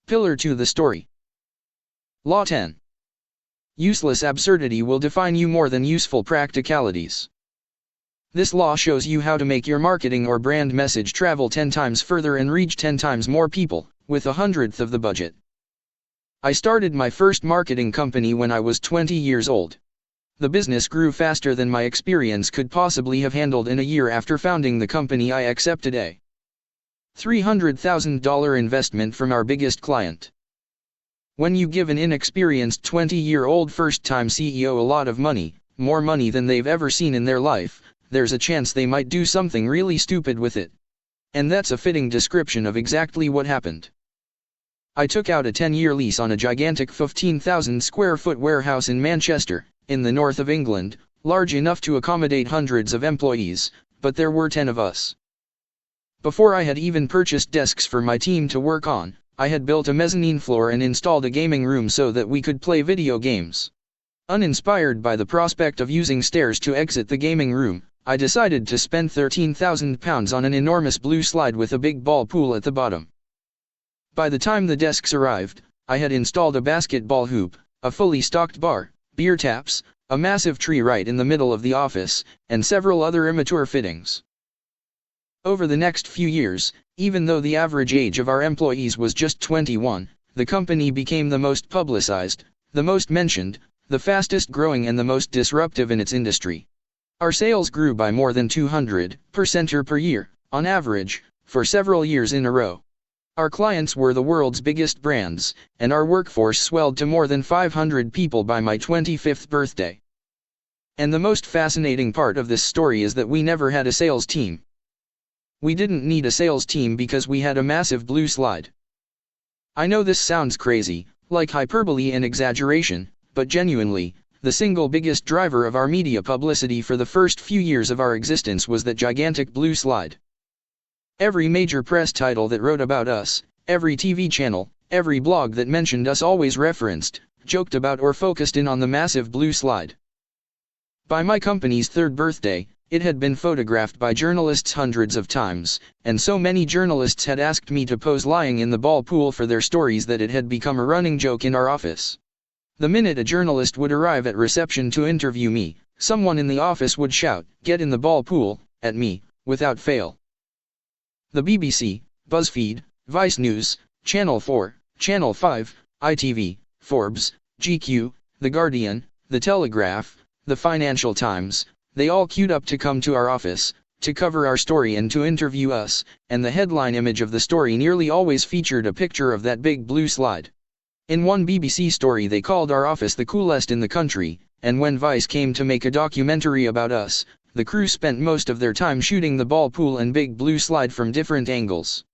Pillar 2: The story. Law 10. Useless absurdity will define you more than useful practicalities. This law shows you how to make your marketing or brand message travel 10 times further and reach 10 times more people, with 1/100th of the budget. I started my first marketing company when I was 20 years old. The business grew faster than my experience could possibly have handled. In a year after founding the company, I accepted a $300,000 investment from our biggest client. When you give an inexperienced 20-year-old first-time CEO a lot of money, more money than they've ever seen in their life, there's a chance they might do something really stupid with it. And that's a fitting description of exactly what happened. I took out a 10-year lease on a gigantic 15,000 square foot warehouse in Manchester, in the north of England, large enough to accommodate hundreds of employees, but there were 10 of us. Before I had even purchased desks for my team to work on, I had built a mezzanine floor and installed a gaming room so that we could play video games. Uninspired by the prospect of using stairs to exit the gaming room, I decided to spend £13,000 on an enormous blue slide with a big ball pool at the bottom. By the time the desks arrived, I had installed a basketball hoop, a fully stocked bar, beer taps, a massive tree right in the middle of the office, and several other immature fittings. Over the next few years, even though the average age of our employees was just 21, the company became the most publicized, the most mentioned, the fastest growing and the most disruptive in its industry. Our sales grew by more than 200% per year, on average, for several years in a row. Our clients were the world's biggest brands, and our workforce swelled to more than 500 people by my 25th birthday. And the most fascinating part of this story is that we never had a sales team. We didn't need a sales team because we had a massive blue slide. I know this sounds crazy, like hyperbole and exaggeration, but genuinely, the single biggest driver of our media publicity for the first few years of our existence was that gigantic blue slide. Every major press title that wrote about us, every TV channel, every blog that mentioned us always referenced, joked about or focused in on the massive blue slide. By my company's 3rd birthday, it had been photographed by journalists hundreds of times, and so many journalists had asked me to pose lying in the ball pool for their stories that it had become a running joke in our office. The minute a journalist would arrive at reception to interview me, someone in the office would shout, "Get in the ball pool," at me, without fail. The BBC, BuzzFeed, Vice News, Channel 4, Channel 5, ITV, Forbes, GQ, The Guardian, The Telegraph, The Financial Times, they all queued up to come to our office, to cover our story and to interview us, and the headline image of the story nearly always featured a picture of that big blue slide. In one BBC story they called our office the coolest in the country, and when Vice came to make a documentary about us, the crew spent most of their time shooting the ball pool and big blue slide from different angles.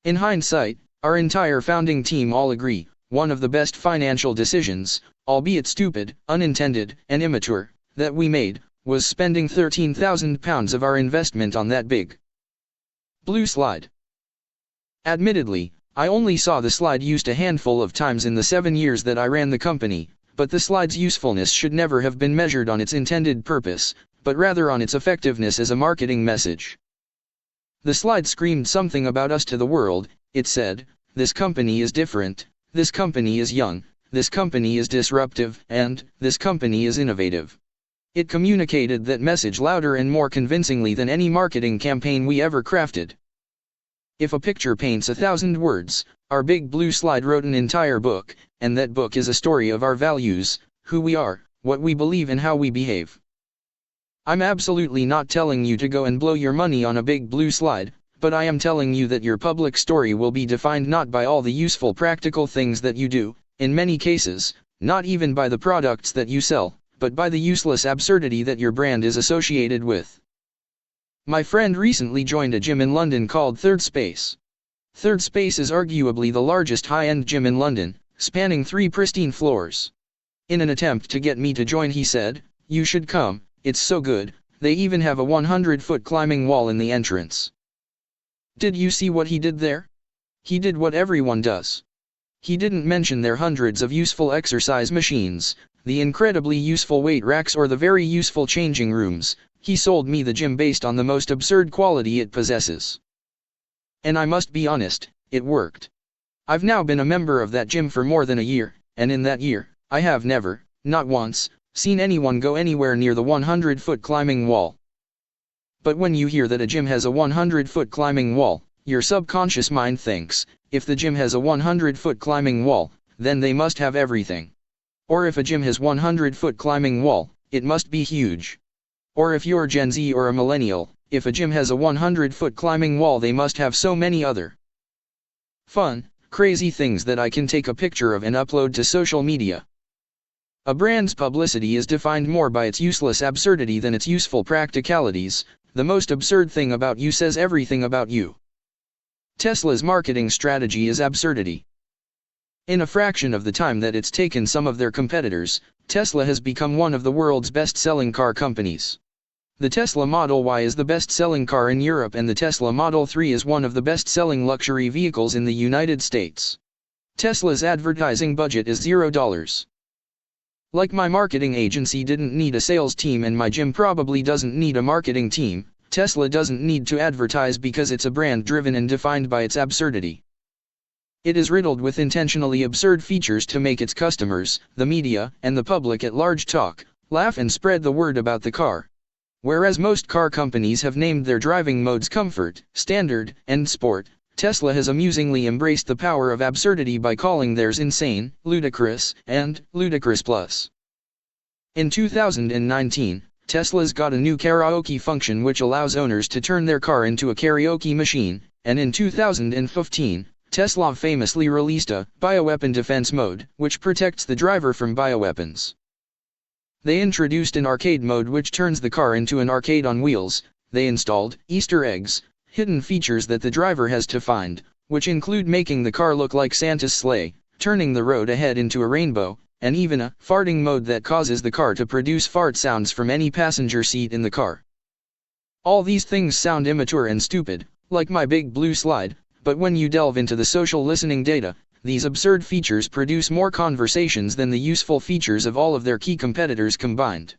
In hindsight, our entire founding team all agree, one of the best financial decisions, albeit stupid, unintended, and immature, that we made, was spending £13,000 of our investment on that big blue slide. Admittedly, I only saw the slide used a handful of times in the 7 years that I ran the company, but the slide's usefulness should never have been measured on its intended purpose, but rather on its effectiveness as a marketing message. The slide screamed something about us to the world. It said, "This company is different, this company is young, this company is disruptive, and this company is innovative." It communicated that message louder and more convincingly than any marketing campaign we ever crafted. If a picture paints 1,000 words, our big blue slide wrote an entire book, and that book is a story of our values, who we are, what we believe and how we behave. I'm absolutely not telling you to go and blow your money on a big blue slide, but I am telling you that your public story will be defined not by all the useful practical things that you do, in many cases, not even by the products that you sell, but by the useless absurdity that your brand is associated with. My friend recently joined a gym in London called Third Space. Third Space is arguably the largest high-end gym in London, spanning 3 pristine floors. In an attempt to get me to join, he said, "You should come, it's so good, they even have a 100-foot climbing wall in the entrance." Did you see what he did there? He did what everyone does. He didn't mention their hundreds of useful exercise machines, the incredibly useful weight racks or the very useful changing rooms. He sold me the gym based on the most absurd quality it possesses. And I must be honest, it worked. I've now been a member of that gym for more than a year, and in that year, I have never, not once, seen anyone go anywhere near the 100-foot climbing wall. But when you hear that a gym has a 100-foot climbing wall, your subconscious mind thinks, if the gym has a 100-foot climbing wall, then they must have everything. Or if a gym has 100-foot climbing wall, it must be huge. Or if you're Gen Z or a millennial, if a gym has a 100-foot climbing wall, they must have so many other fun, crazy things that I can take a picture of and upload to social media. A brand's publicity is defined more by its useless absurdity than its useful practicalities. The most absurd thing about you says everything about you. Tesla's marketing strategy is absurdity. In a fraction of the time that it's taken some of their competitors, Tesla has become one of the world's best-selling car companies. The Tesla Model Y is the best-selling car in Europe, and the Tesla Model 3 is one of the best-selling luxury vehicles in the United States. Tesla's advertising budget is $0. Like my marketing agency didn't need a sales team and my gym probably doesn't need a marketing team, Tesla doesn't need to advertise because it's a brand driven and defined by its absurdity. It is riddled with intentionally absurd features to make its customers, the media, and the public at large talk, laugh and spread the word about the car. Whereas most car companies have named their driving modes Comfort, Standard, and Sport, Tesla has amusingly embraced the power of absurdity by calling theirs insane, ludicrous, and ludicrous plus. In 2019, Tesla's got a new karaoke function which allows owners to turn their car into a karaoke machine, and in 2015, Tesla famously released a bioweapon defense mode, which protects the driver from bioweapons. They introduced an arcade mode which turns the car into an arcade on wheels. They installed Easter eggs, hidden features that the driver has to find, which include making the car look like Santa's sleigh, turning the road ahead into a rainbow, and even a farting mode that causes the car to produce fart sounds from any passenger seat in the car. All these things sound immature and stupid, like my big blue slide, but when you delve into the social listening data, these absurd features produce more conversations than the useful features of all of their key competitors combined.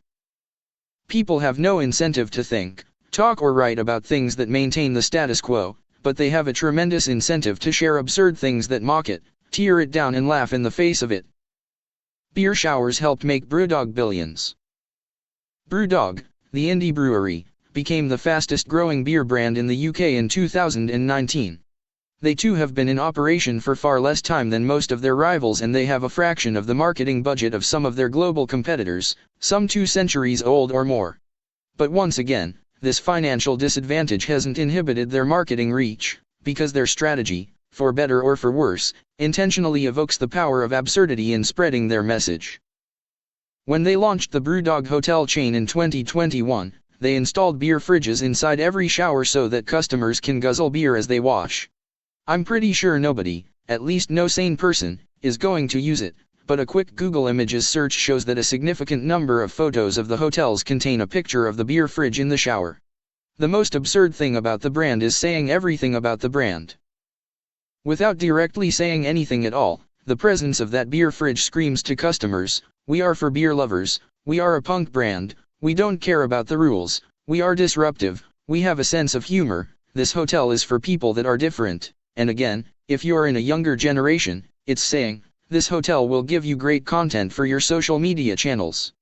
People have no incentive to think, talk or write about things that maintain the status quo, but they have a tremendous incentive to share absurd things that mock it, tear it down and laugh in the face of it. Beer showers helped make BrewDog billions. BrewDog, the indie brewery, became the fastest growing beer brand in the UK in 2019. They too have been in operation for far less time than most of their rivals, and they have a fraction of the marketing budget of some of their global competitors, some 2 centuries old or more. But once again, this financial disadvantage hasn't inhibited their marketing reach, because their strategy, for better or for worse, intentionally evokes the power of absurdity in spreading their message. When they launched the BrewDog hotel chain in 2021, they installed beer fridges inside every shower so that customers can guzzle beer as they wash. I'm pretty sure nobody, at least no sane person, is going to use it, but a quick Google Images search shows that a significant number of photos of the hotels contain a picture of the beer fridge in the shower. The most absurd thing about the brand is saying everything about the brand. Without directly saying anything at all, the presence of that beer fridge screams to customers, "We are for beer lovers, we are a punk brand, we don't care about the rules, we are disruptive, we have a sense of humor, this hotel is for people that are different." And again, if you're in a younger generation, it's saying, this hotel will give you great content for your social media channels.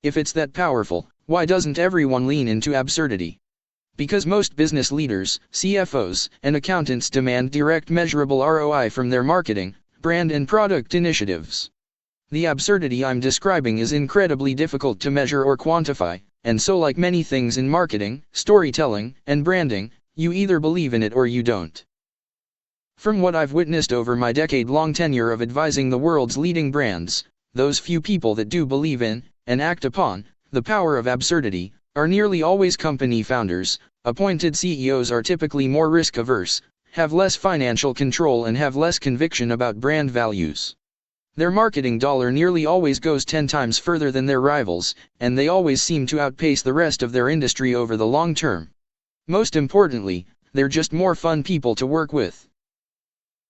If it's that powerful, why doesn't everyone lean into absurdity? Because most business leaders, CFOs, and accountants demand direct measurable ROI from their marketing, brand and product initiatives. The absurdity I'm describing is incredibly difficult to measure or quantify, and so like many things in marketing, storytelling, and branding, you either believe in it or you don't. From what I've witnessed over my decade-long tenure of advising the world's leading brands, those few people that do believe in, and act upon, the power of absurdity, are nearly always company founders. Appointed CEOs are typically more risk-averse, have less financial control and have less conviction about brand values. Their marketing dollar nearly always goes 10 times further than their rivals, and they always seem to outpace the rest of their industry over the long term. Most importantly, they're just more fun people to work with.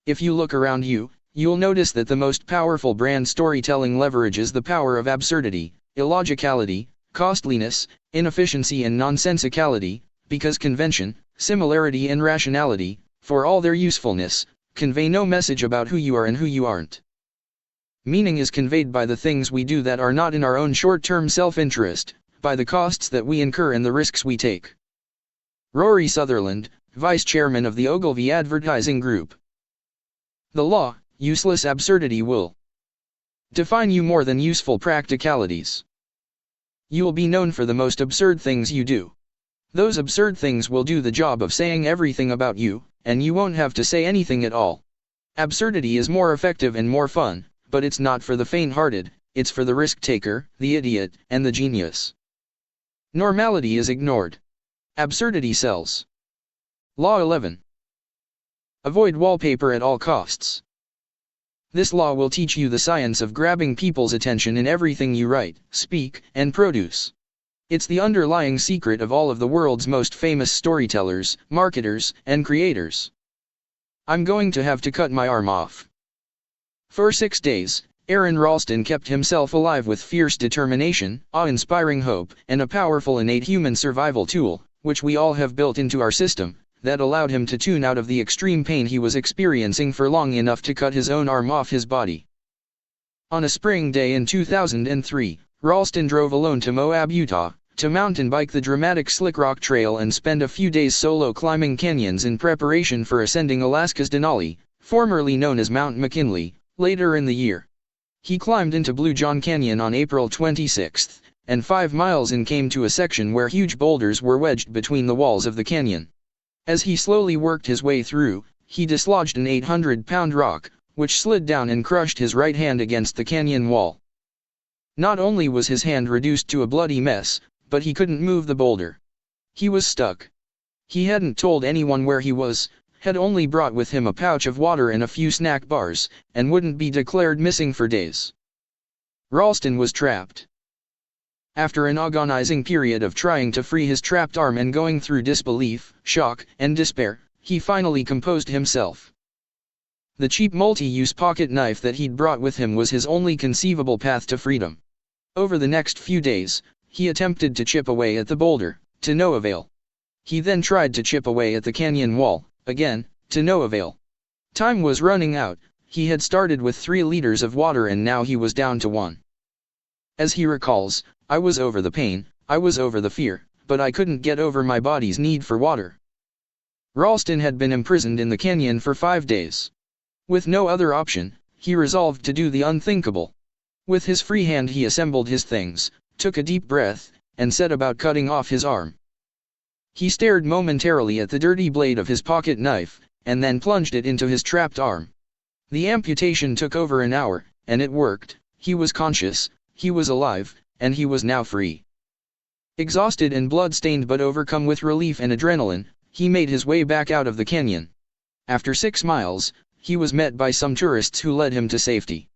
If you look around you, you'll notice that the most powerful brand storytelling leverages the power of absurdity, illogicality, costliness, inefficiency and nonsensicality, because convention, similarity and rationality, for all their usefulness, convey no message about who you are and who you aren't. Meaning is conveyed by the things we do that are not in our own short-term self-interest, by the costs that we incur and the risks we take. Rory Sutherland, Vice Chairman of the Ogilvy Advertising Group. The law, useless absurdity will define you more than useful practicalities. You will be known for the most absurd things you do. Those absurd things will do the job of saying everything about you, and you won't have to say anything at all. Absurdity is more effective and more fun, but it's not for the faint-hearted, it's for the risk-taker, the idiot, and the genius. Normality is ignored. Absurdity sells. Law 11. Avoid wallpaper at all costs. This law will teach you the science of grabbing people's attention in everything you write, speak, and produce. It's the underlying secret of all of the world's most famous storytellers, marketers, and creators. I'm going to have to cut my arm off. For 6 days, Aron Ralston kept himself alive with fierce determination, awe-inspiring hope, and a powerful innate human survival tool, which we all have built into our system, that allowed him to tune out of the extreme pain he was experiencing for long enough to cut his own arm off his body. On a spring day in 2003, Ralston drove alone to Moab, Utah, to mountain bike the dramatic Slick Rock Trail and spend a few days solo climbing canyons in preparation for ascending Alaska's Denali, formerly known as Mount McKinley, later in the year. He climbed into Blue John Canyon on April 26, and 5 miles in came to a section where huge boulders were wedged between the walls of the canyon. As he slowly worked his way through, he dislodged an 800-pound rock, which slid down and crushed his right hand against the canyon wall. Not only was his hand reduced to a bloody mess, but he couldn't move the boulder. He was stuck. He hadn't told anyone where he was, had only brought with him a pouch of water and a few snack bars, and wouldn't be declared missing for days. Ralston was trapped. After an agonizing period of trying to free his trapped arm and going through disbelief, shock, and despair, he finally composed himself. The cheap multi-use pocket knife that he'd brought with him was his only conceivable path to freedom. Over the next few days, he attempted to chip away at the boulder, to no avail. He then tried to chip away at the canyon wall, again, to no avail. Time was running out. He had started with 3 liters of water and now he was down to 1. As he recalls, I was over the pain, I was over the fear, but I couldn't get over my body's need for water. Ralston had been imprisoned in the canyon for 5 days. With no other option, he resolved to do the unthinkable. With his free hand he assembled his things, took a deep breath, and set about cutting off his arm. He stared momentarily at the dirty blade of his pocket knife, and then plunged it into his trapped arm. The amputation took over an hour, and it worked. He was conscious, he was alive, and he was now free. Exhausted and blood-stained but overcome with relief and adrenaline, he made his way back out of the canyon. After 6 miles, he was met by some tourists who led him to safety.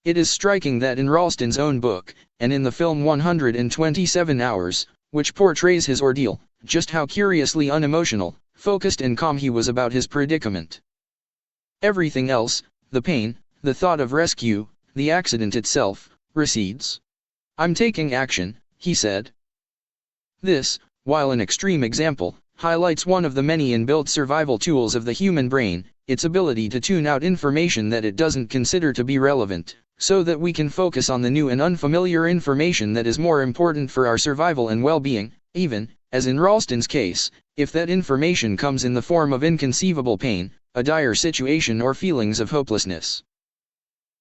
It is striking that in Ralston's own book, and in the film 127 Hours, which portrays his ordeal, just how curiously unemotional, focused and calm he was about his predicament. Everything else, the pain, the thought of rescue, the accident itself, recedes. "I'm taking action," he said. This, while an extreme example, highlights one of the many inbuilt survival tools of the human brain, its ability to tune out information that it doesn't consider to be relevant, so that we can focus on the new and unfamiliar information that is more important for our survival and well-being, even, as in Ralston's case, if that information comes in the form of inconceivable pain, a dire situation or feelings of hopelessness.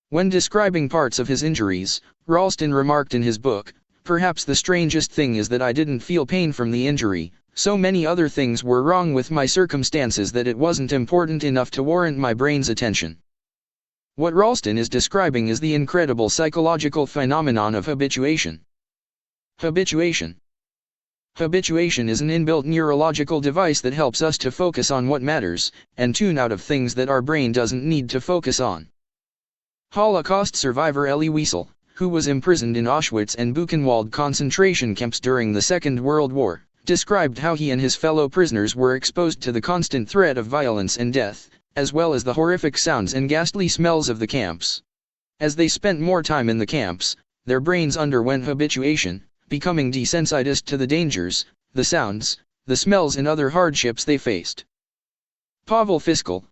When describing parts of his injuries, Ralston remarked in his book, "Perhaps the strangest thing is that I didn't feel pain from the injury. So many other things were wrong with my circumstances that it wasn't important enough to warrant my brain's attention." What Ralston is describing is the incredible psychological phenomenon of habituation. Habituation. Habituation is an inbuilt neurological device that helps us to focus on what matters, and tune out of things that our brain doesn't need to focus on. Holocaust survivor Elie Wiesel, who was imprisoned in Auschwitz and Buchenwald concentration camps during the Second World War, described how he and his fellow prisoners were exposed to the constant threat of violence and death, as well as the horrific sounds and ghastly smells of the camps. As they spent more time in the camps, their brains underwent habituation, becoming desensitized to the dangers, the sounds, the smells and other hardships they faced. Pavel Fiskal,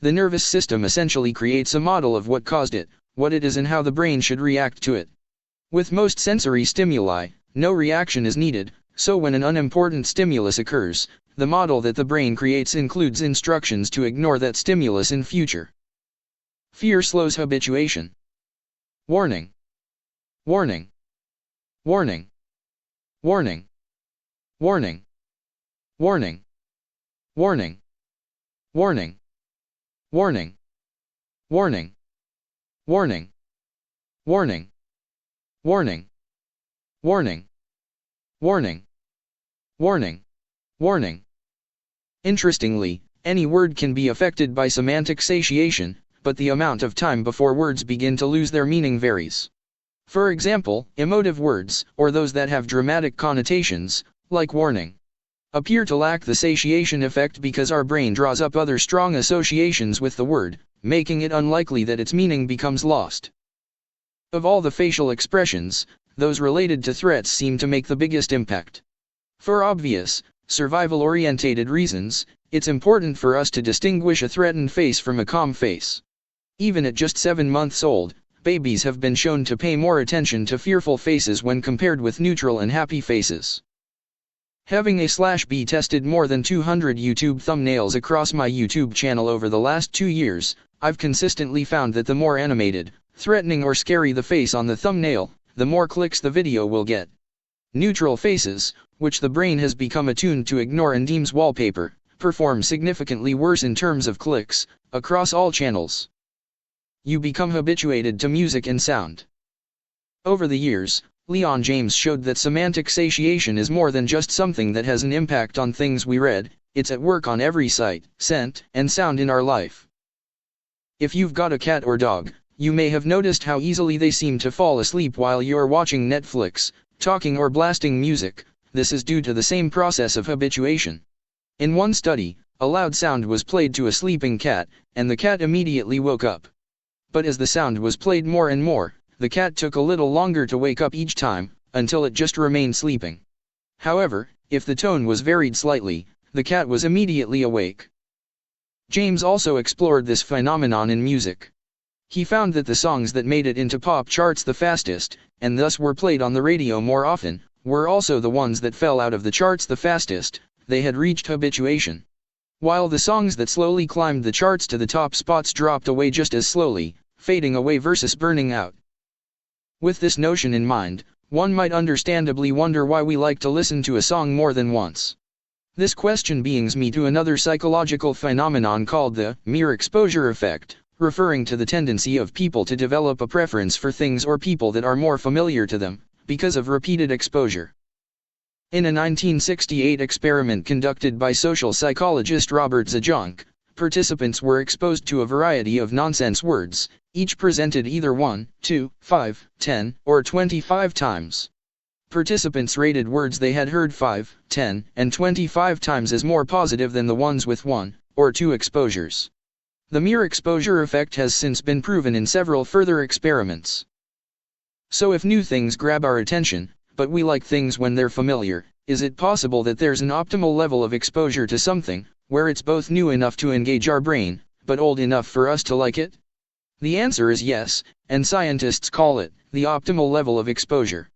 The nervous system essentially creates a model of what caused it, what it is and how the brain should react to it. With most sensory stimuli, no reaction is needed, so when an unimportant stimulus occurs, the model that the brain creates includes instructions to ignore that stimulus in future. Fear slows habituation. Warning. Warning. Warning. Warning. Warning. Warning. Warning. Warning. Warning. Warning. Warning. Warning. Warning. Warning. Warning. Warning. Warning. Interestingly, any word can be affected by semantic satiation, but the amount of time before words begin to lose their meaning varies. For example, emotive words, or those that have dramatic connotations, like warning, appear to lack the satiation effect because our brain draws up other strong associations with the word, making it unlikely that its meaning becomes lost. Of all the facial expressions, those related to threats seem to make the biggest impact. For obvious, survival-orientated reasons, it's important for us to distinguish a threatened face from a calm face. Even at just 7 months old, babies have been shown to pay more attention to fearful faces when compared with neutral and happy faces. Having A/B tested more than 200 YouTube thumbnails across my YouTube channel over the last 2 years, I've consistently found that the more animated, threatening or scary the face on the thumbnail, the more clicks the video will get. Neutral faces, which the brain has become attuned to ignore and deems wallpaper, perform significantly worse in terms of clicks, across all channels. You become habituated to music and sound. Over the years, Leon James showed that semantic satiation is more than just something that has an impact on things we read, it's at work on every sight, scent, and sound in our life. If you've got a cat or dog, you may have noticed how easily they seem to fall asleep while you're watching Netflix, talking or blasting music. This is due to the same process of habituation. In one study, a loud sound was played to a sleeping cat, and the cat immediately woke up. But as the sound was played more and more, the cat took a little longer to wake up each time, until it just remained sleeping. However, if the tone was varied slightly, the cat was immediately awake. James also explored this phenomenon in music. He found that the songs that made it into pop charts the fastest, and thus were played on the radio more often, were also the ones that fell out of the charts the fastest. They had reached habituation. While the songs that slowly climbed the charts to the top spots dropped away just as slowly, fading away versus burning out. With this notion in mind, one might understandably wonder why we like to listen to a song more than once. This question brings me to another psychological phenomenon called the mere exposure effect, referring to the tendency of people to develop a preference for things or people that are more familiar to them, because of repeated exposure. In a 1968 experiment conducted by social psychologist Robert Zajonc, participants were exposed to a variety of nonsense words, each presented either 1, 2, 5, 10, or 25 times. Participants rated words they had heard 5, 10, and 25 times as more positive than the ones with 1 or 2 exposures. The mere exposure effect has since been proven in several further experiments. So if new things grab our attention, but we like things when they're familiar, is it possible that there's an optimal level of exposure to something, where it's both new enough to engage our brain, but old enough for us to like it? The answer is yes, and scientists call it the optimal level of exposure.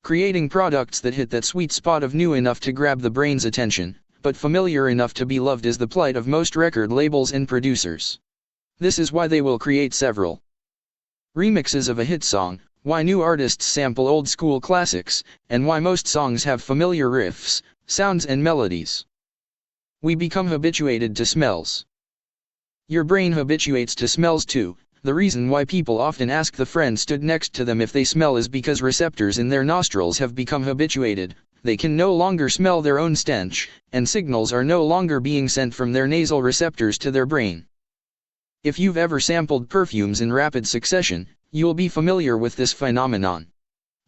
Creating products that hit that sweet spot of new enough to grab the brain's attention, but familiar enough to be loved is the plight of most record labels and producers. This is why they will create several remixes of a hit song, why new artists sample old school classics, and why most songs have familiar riffs, sounds and melodies. We become habituated to smells. Your brain habituates to smells too. The reason why people often ask the friend stood next to them if they smell is because receptors in their nostrils have become habituated. They can no longer smell their own stench, and signals are no longer being sent from their nasal receptors to their brain. If you've ever sampled perfumes in rapid succession, you'll be familiar with this phenomenon.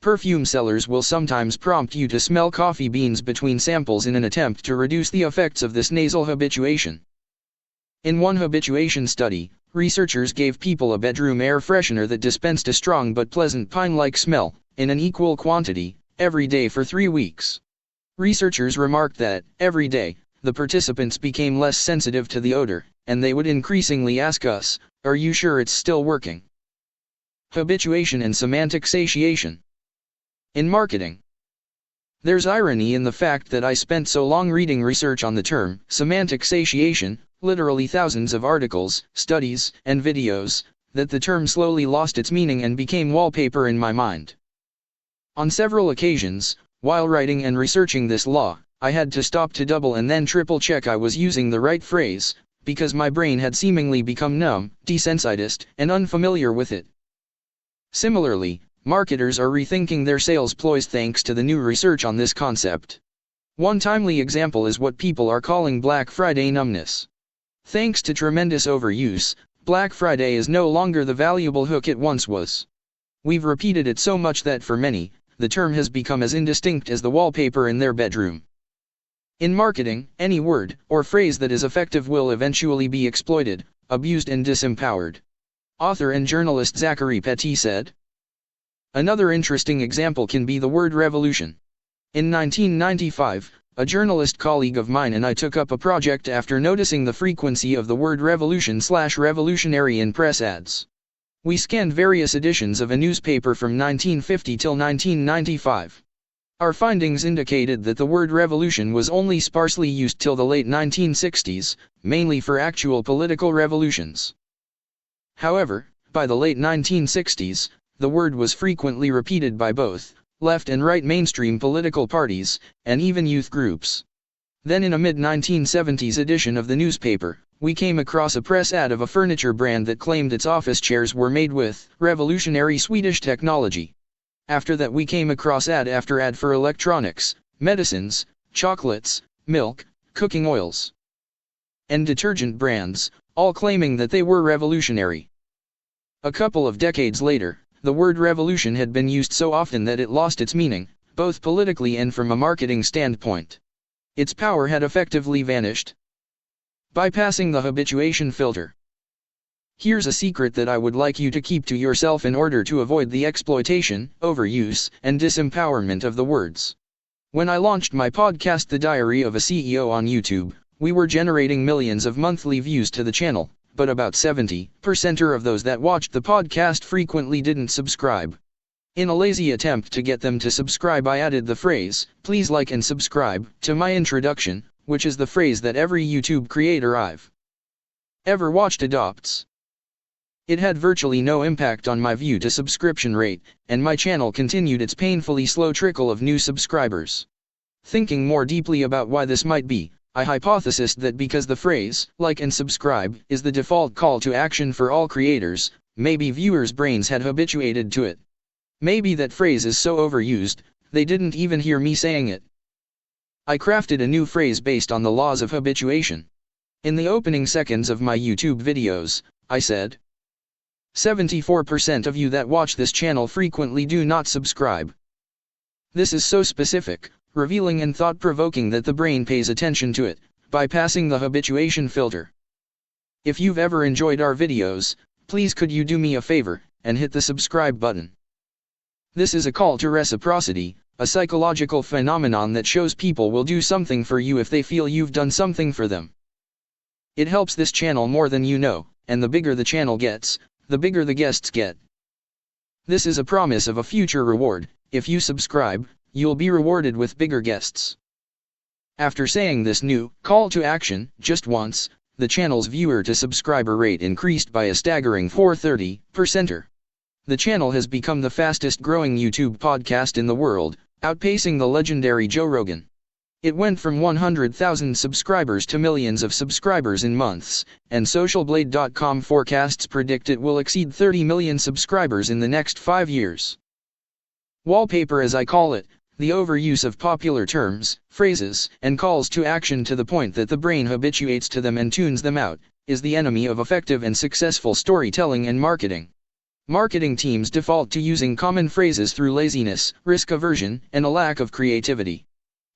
Perfume sellers will sometimes prompt you to smell coffee beans between samples in an attempt to reduce the effects of this nasal habituation. In one habituation study, researchers gave people a bedroom air freshener that dispensed a strong but pleasant pine-like smell, in an equal quantity, every day for 3 weeks. Researchers remarked that, every day, the participants became less sensitive to the odor, and they would increasingly ask us, "Are you sure it's still working?" Habituation and semantic satiation. In marketing, there's irony in the fact that I spent so long reading research on the term semantic satiation, literally thousands of articles, studies, and videos, that the term slowly lost its meaning and became wallpaper in my mind. On several occasions, while writing and researching this law, I had to stop to double and then triple check I was using the right phrase, because my brain had seemingly become numb, desensitized, and unfamiliar with it. Similarly, marketers are rethinking their sales ploys thanks to the new research on this concept. One timely example is what people are calling Black Friday numbness. Thanks to tremendous overuse, Black Friday is no longer the valuable hook it once was. We've repeated it so much that for many, the term has become as indistinct as the wallpaper in their bedroom. In marketing, any word or phrase that is effective will eventually be exploited, abused and disempowered. Author and journalist Zachary Petit said. Another interesting example can be the word revolution. In 1995, a journalist colleague of mine and I took up a project after noticing the frequency of the word revolution/revolutionary in press ads. We scanned various editions of a newspaper from 1950 till 1995. Our findings indicated that the word revolution was only sparsely used till the late 1960s, mainly for actual political revolutions. However, by the late 1960s, the word was frequently repeated by both left and right mainstream political parties, and even youth groups. Then in a mid-1970s edition of the newspaper, we came across a press ad of a furniture brand that claimed its office chairs were made with revolutionary Swedish technology. After that we came across ad after ad for electronics, medicines, chocolates, milk, cooking oils, and detergent brands, all claiming that they were revolutionary. A couple of decades later, the word revolution had been used so often that it lost its meaning, both politically and from a marketing standpoint. Its power had effectively vanished. Bypassing the habituation filter. Here's a secret that I would like you to keep to yourself in order to avoid the exploitation, overuse, and disempowerment of the words. When I launched my podcast The Diary of a CEO on YouTube, we were generating millions of monthly views to the channel, but about 70% of those that watched the podcast frequently didn't subscribe. In a lazy attempt to get them to subscribe, I added the phrase, "Please like and subscribe," to my introduction, which is the phrase that every YouTube creator I've ever watched adopts. It had virtually no impact on my view to subscription rate, and my channel continued its painfully slow trickle of new subscribers. Thinking more deeply about why this might be, I hypothesized that because the phrase, "like and subscribe," is the default call to action for all creators, maybe viewers' brains had habituated to it. Maybe that phrase is so overused, they didn't even hear me saying it. I crafted a new phrase based on the laws of habituation. In the opening seconds of my YouTube videos, I said, 74% of you that watch this channel frequently do not subscribe. This is so specific, revealing and thought-provoking that the brain pays attention to it, bypassing the habituation filter. If you've ever enjoyed our videos, please could you do me a favor, and hit the subscribe button. This is a call to reciprocity, a psychological phenomenon that shows people will do something for you if they feel you've done something for them. It helps this channel more than you know, and the bigger the channel gets, the bigger the guests get. This is a promise of a future reward. If you subscribe, you'll be rewarded with bigger guests. After saying this new call to action just once, the channel's viewer to subscriber rate increased by a staggering 430%. The channel has become the fastest growing YouTube podcast in the world, outpacing the legendary Joe Rogan. It went from 100,000 subscribers to millions of subscribers in months, and socialblade.com forecasts predict it will exceed 30 million subscribers in the next 5 years. Wallpaper, as I call it, the overuse of popular terms, phrases, and calls to action to the point that the brain habituates to them and tunes them out, is the enemy of effective and successful storytelling and marketing. Marketing teams default to using common phrases through laziness, risk aversion, and a lack of creativity.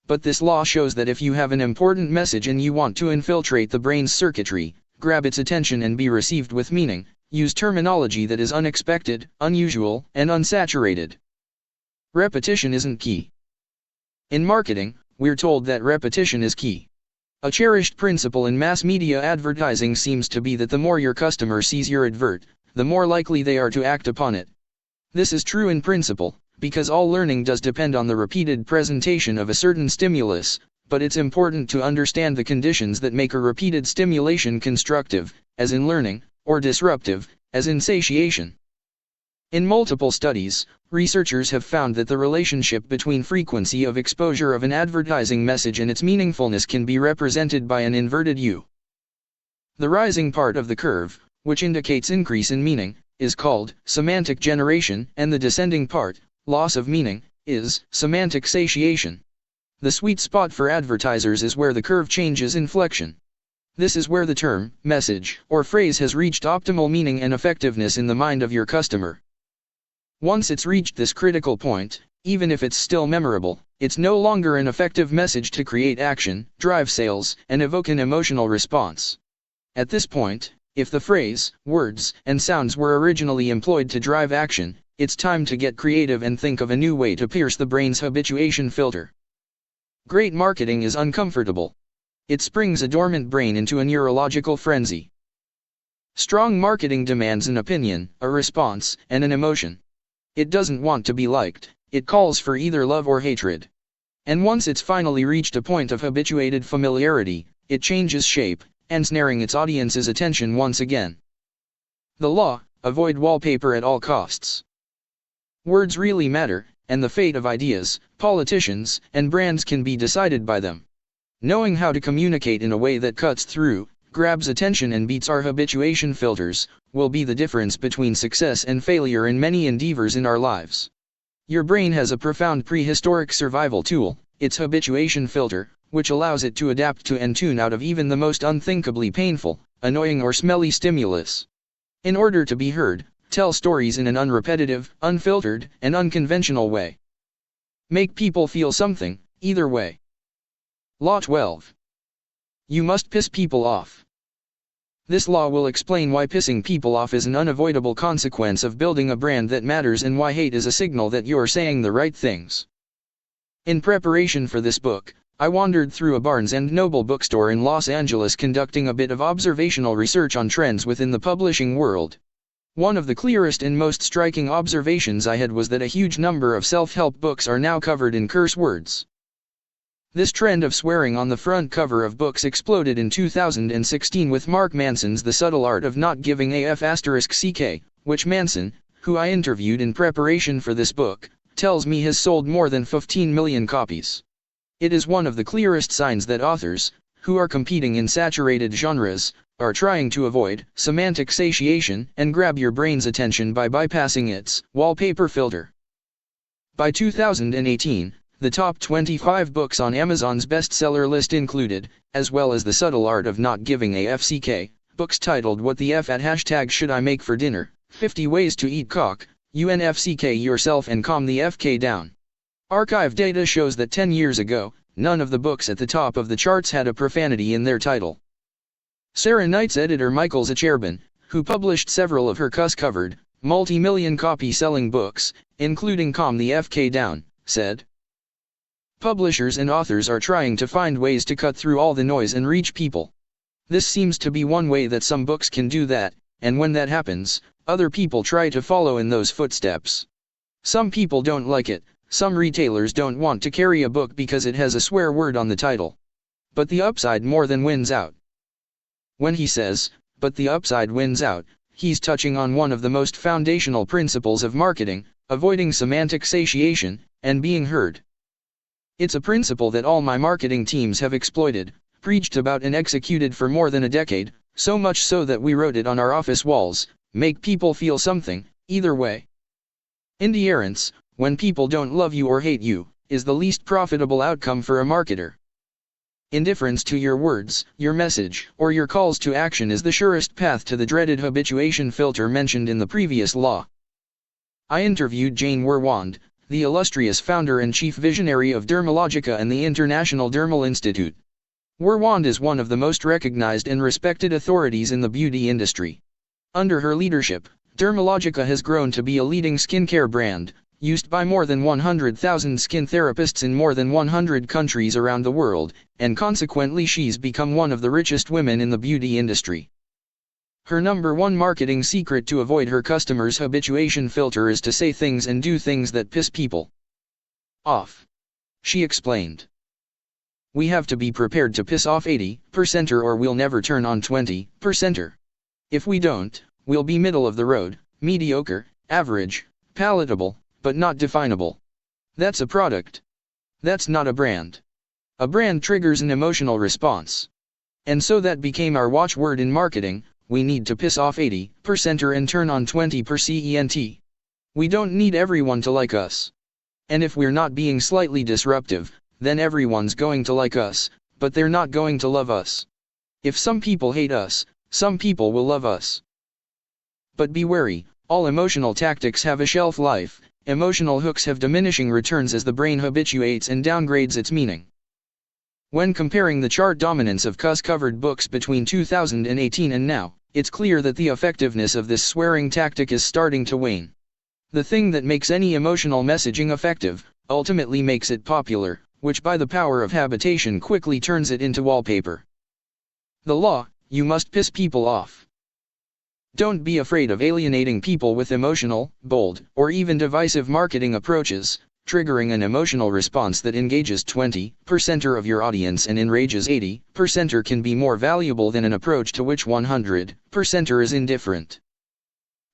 But this law shows that if you have an important message and you want to infiltrate the brain's circuitry, grab its attention and be received with meaning, use terminology that is unexpected, unusual, and unsaturated. Repetition isn't key. In marketing, we're told that repetition is key. A cherished principle in mass media advertising seems to be that the more your customer sees your advert, the more likely they are to act upon it. This is true in principle, because all learning does depend on the repeated presentation of a certain stimulus, but it's important to understand the conditions that make a repeated stimulation constructive, as in learning, or disruptive, as in satiation. In multiple studies, researchers have found that the relationship between frequency of exposure of an advertising message and its meaningfulness can be represented by an inverted U. The rising part of the curve, which indicates increase in meaning, is called semantic generation, and the descending part, loss of meaning, is semantic satiation. The sweet spot for advertisers is where the curve changes inflection. This is where the term, message, or phrase has reached optimal meaning and effectiveness in the mind of your customer. Once it's reached this critical point, even if it's still memorable, it's no longer an effective message to create action, drive sales, and evoke an emotional response. At this point, if the phrase, words, and sounds were originally employed to drive action, it's time to get creative and think of a new way to pierce the brain's habituation filter. Great marketing is uncomfortable. It springs a dormant brain into a neurological frenzy. Strong marketing demands an opinion, a response, and an emotion. It doesn't want to be liked, it calls for either love or hatred. And once it's finally reached a point of habituated familiarity, it changes shape, ensnaring its audience's attention once again. The law: avoid wallpaper at all costs. Words really matter, and the fate of ideas, politicians, and brands can be decided by them. Knowing how to communicate in a way that cuts through, grabs attention and beats our habituation filters, will be the difference between success and failure in many endeavors in our lives. Your brain has a profound prehistoric survival tool, its habituation filter, which allows it to adapt to and tune out of even the most unthinkably painful, annoying or smelly stimulus. In order to be heard, tell stories in an unrepetitive, unfiltered, and unconventional way. Make people feel something, either way. Law 12. You must piss people off. This law will explain why pissing people off is an unavoidable consequence of building a brand that matters and why hate is a signal that you're saying the right things. In preparation for this book, I wandered through a Barnes & Noble bookstore in Los Angeles conducting a bit of observational research on trends within the publishing world. One of the clearest and most striking observations I had was that a huge number of self-help books are now covered in curse words. This trend of swearing on the front cover of books exploded in 2016 with Mark Manson's The Subtle Art of Not Giving a F***, which Manson, who I interviewed in preparation for this book, tells me has sold more than 15 million copies. It is one of the clearest signs that authors, who are competing in saturated genres, are trying to avoid semantic satiation and grab your brain's attention by bypassing its wallpaper filter. By 2018, the top 25 books on Amazon's bestseller list included, as well as The Subtle Art of Not Giving a F***, books titled What the F at # Should I Make for Dinner, 50 Ways to Eat Cock, UNFCK Yourself and Calm the FK Down. Archive data shows that 10 years ago, none of the books at the top of the charts had a profanity in their title. Sarah Knight's editor Michael Zacherbin, who published several of her cuss-covered, multi-million copy selling books, including Calm the FK Down, said, "Publishers and authors are trying to find ways to cut through all the noise and reach people. This seems to be one way that some books can do that, and when that happens, other people try to follow in those footsteps. Some people don't like it, some retailers don't want to carry a book because it has a swear word on the title. But the upside more than wins out." When he says, "but the upside wins out," he's touching on one of the most foundational principles of marketing, avoiding semantic satiation, and being heard. It's a principle that all my marketing teams have exploited, preached about and executed for more than a decade, so much so that we wrote it on our office walls: make people feel something, either way. Indifference, when people don't love you or hate you, is the least profitable outcome for a marketer. Indifference to your words, your message, or your calls to action is the surest path to the dreaded habituation filter mentioned in the previous law. I interviewed Jane Werwand, the illustrious founder and chief visionary of Dermalogica and the International Dermal Institute. Werwand is one of the most recognized and respected authorities in the beauty industry. Under her leadership, Dermalogica has grown to be a leading skincare brand, used by more than 100,000 skin therapists in more than 100 countries around the world, and consequently she's become one of the richest women in the beauty industry. Her number one marketing secret to avoid her customers' habituation filter is to say things and do things that piss people off. She explained. We have to be prepared to piss off 80%er or we'll never turn on 20%er. If we don't, we'll be middle of the road, mediocre, average, palatable, but not definable. That's a product. That's not a brand. A brand triggers an emotional response. And so that became our watchword in marketing. We need to piss off 80%er and turn on 20%. We don't need everyone to like us. And if we're not being slightly disruptive, then everyone's going to like us, but they're not going to love us. If some people hate us, some people will love us. But be wary, all emotional tactics have a shelf life. Emotional hooks have diminishing returns as the brain habituates and downgrades its meaning. When comparing the chart dominance of cuss-covered books between 2018 and now, it's clear that the effectiveness of this swearing tactic is starting to wane. The thing that makes any emotional messaging effective, ultimately makes it popular, which by the power of habitation quickly turns it into wallpaper. The law: you must piss people off. Don't be afraid of alienating people with emotional, bold, or even divisive marketing approaches. Triggering an emotional response that engages 20%er of your audience and enrages 80%er can be more valuable than an approach to which 100%er is indifferent.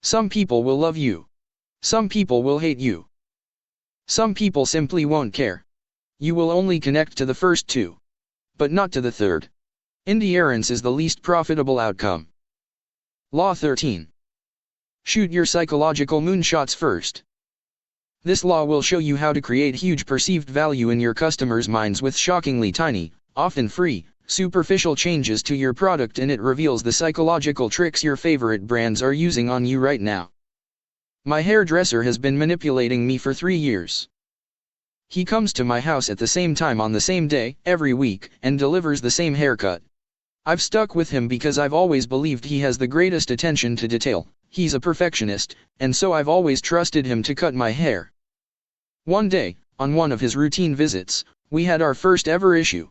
Some people will love you. Some people will hate you. Some people simply won't care. You will only connect to the first two, but not to the third. Indifference is the least profitable outcome. Law 13. Shoot your psychological moonshots first. This law will show you how to create huge perceived value in your customers' minds with shockingly tiny, often free, superficial changes to your product, and it reveals the psychological tricks your favorite brands are using on you right now. My hairdresser has been manipulating me for 3 years. He comes to my house at the same time on the same day, every week, and delivers the same haircut. I've stuck with him because I've always believed he has the greatest attention to detail. He's a perfectionist, and so I've always trusted him to cut my hair. One day, on one of his routine visits, we had our first ever issue.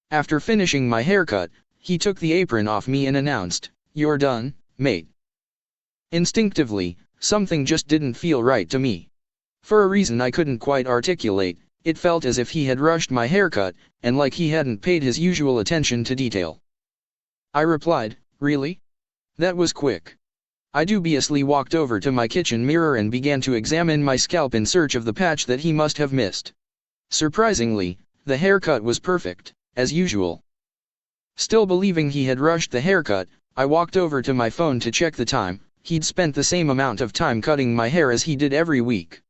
After finishing my haircut, he took the apron off me and announced, "You're done, mate." Instinctively, something just didn't feel right to me. For a reason I couldn't quite articulate, it felt as if he had rushed my haircut, and like he hadn't paid his usual attention to detail. I replied, "Really? That was quick." I dubiously walked over to my kitchen mirror and began to examine my scalp in search of the patch that he must have missed. Surprisingly, the haircut was perfect, as usual. Still believing he had rushed the haircut, I walked over to my phone to check the time. He'd spent the same amount of time cutting my hair as he did every week.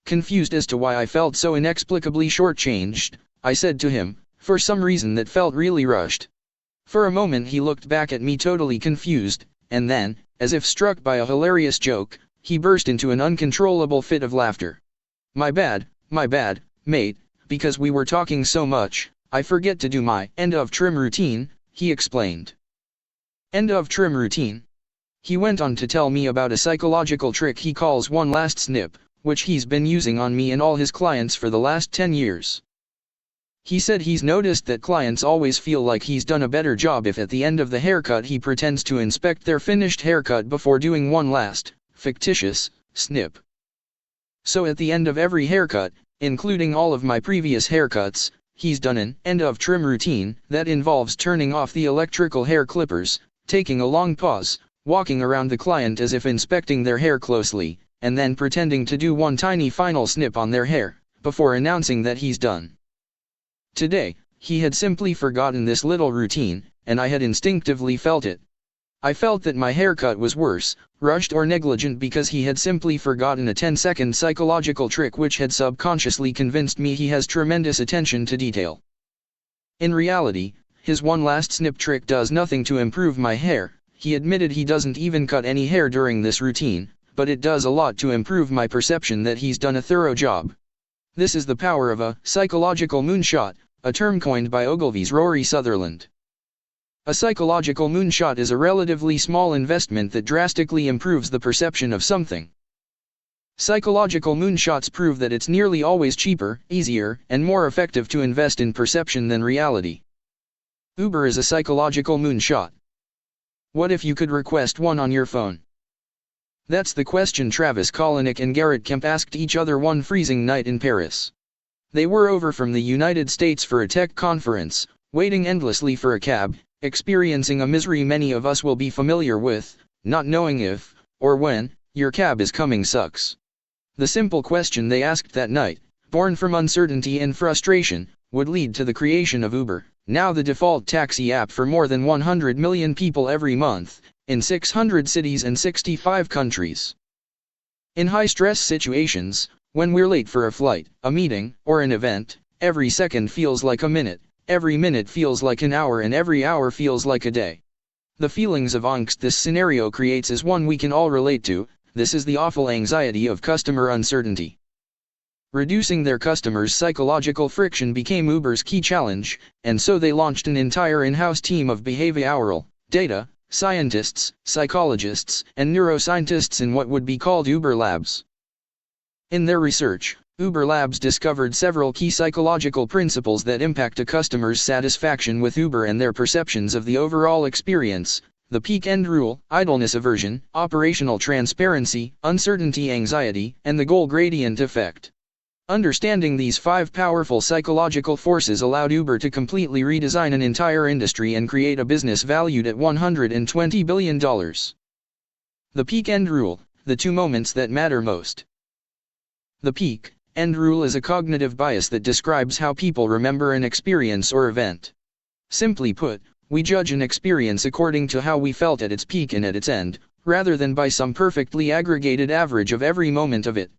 Confused as to why I felt so inexplicably shortchanged, I said to him, for some reason that felt really rushed. For a moment he looked back at me totally confused, and then, as if struck by a hilarious joke, he burst into an uncontrollable fit of laughter. My bad, mate, because we were talking so much, I forget to do my end of trim routine," he explained. End of trim routine? He went on to tell me about a psychological trick he calls one last snip, which he's been using on me and all his clients for the last 10 years. He said he's noticed that clients always feel like he's done a better job if at the end of the haircut he pretends to inspect their finished haircut before doing one last, fictitious, snip. So at the end of every haircut, including all of my previous haircuts, he's done an end of trim routine that involves turning off the electrical hair clippers, taking a long pause, walking around the client as if inspecting their hair closely, and then pretending to do one tiny final snip on their hair, before announcing that he's done. Today, he had simply forgotten this little routine, and I had instinctively felt it. I felt that my haircut was worse, rushed or negligent because he had simply forgotten a 10-second psychological trick which had subconsciously convinced me he has tremendous attention to detail. In reality, his one last snip trick does nothing to improve my hair. He admitted he doesn't even cut any hair during this routine, but it does a lot to improve my perception that he's done a thorough job. This is the power of a psychological moonshot, a term coined by Ogilvy's Rory Sutherland. A psychological moonshot is a relatively small investment that drastically improves the perception of something. Psychological moonshots prove that it's nearly always cheaper, easier, and more effective to invest in perception than reality. Uber is a psychological moonshot. What if you could request one on your phone? That's the question Travis Kalanick and Garrett Kemp asked each other one freezing night in Paris. They were over from the United States for a tech conference, waiting endlessly for a cab, experiencing a misery many of us will be familiar with, not knowing if, or when, your cab is coming sucks. The simple question they asked that night, born from uncertainty and frustration, would lead to the creation of Uber, now the default taxi app for more than 100 million people every month, in 600 cities and 65 countries. In high-stress situations, when we're late for a flight, a meeting, or an event, every second feels like a minute, every minute feels like an hour, and every hour feels like a day. The feelings of angst this scenario creates is one we can all relate to. This is the awful anxiety of customer uncertainty. Reducing their customers' psychological friction became Uber's key challenge, and so they launched an entire in-house team of behavioral, data, scientists, psychologists, and neuroscientists in what would be called Uber Labs. In their research, Uber Labs discovered several key psychological principles that impact a customer's satisfaction with Uber and their perceptions of the overall experience: the peak end rule, idleness aversion, operational transparency, uncertainty anxiety, and the goal gradient effect. Understanding these 5 powerful psychological forces allowed Uber to completely redesign an entire industry and create a business valued at $120 billion. The peak end rule, the 2 moments that matter most. The peak end rule is a cognitive bias that describes how people remember an experience or event. Simply put, we judge an experience according to how we felt at its peak and at its end, rather than by some perfectly aggregated average of every moment of it.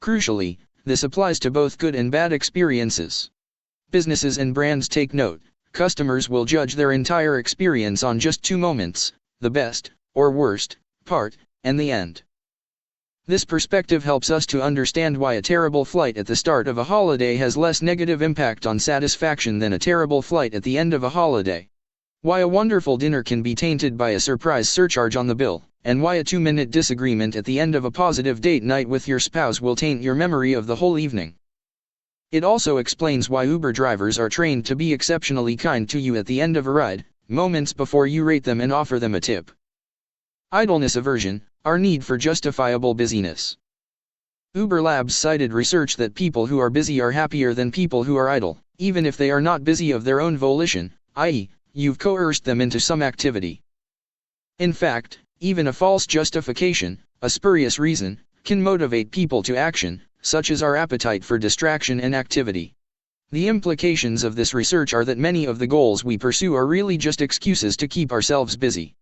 Crucially, this applies to both good and bad experiences. Businesses and brands take note: customers will judge their entire experience on just 2 moments, the best, or worst, part, and the end. This perspective helps us to understand why a terrible flight at the start of a holiday has less negative impact on satisfaction than a terrible flight at the end of a holiday. Why a wonderful dinner can be tainted by a surprise surcharge on the bill, and why a 2-minute disagreement at the end of a positive date night with your spouse will taint your memory of the whole evening. It also explains why Uber drivers are trained to be exceptionally kind to you at the end of a ride, moments before you rate them and offer them a tip. Idleness aversion, our need for justifiable busyness. Uber Labs cited research that people who are busy are happier than people who are idle, even if they are not busy of their own volition, i.e., you've coerced them into some activity. In fact, even a false justification, a spurious reason, can motivate people to action, such as our appetite for distraction and activity. The implications of this research are that many of the goals we pursue are really just excuses to keep ourselves busy.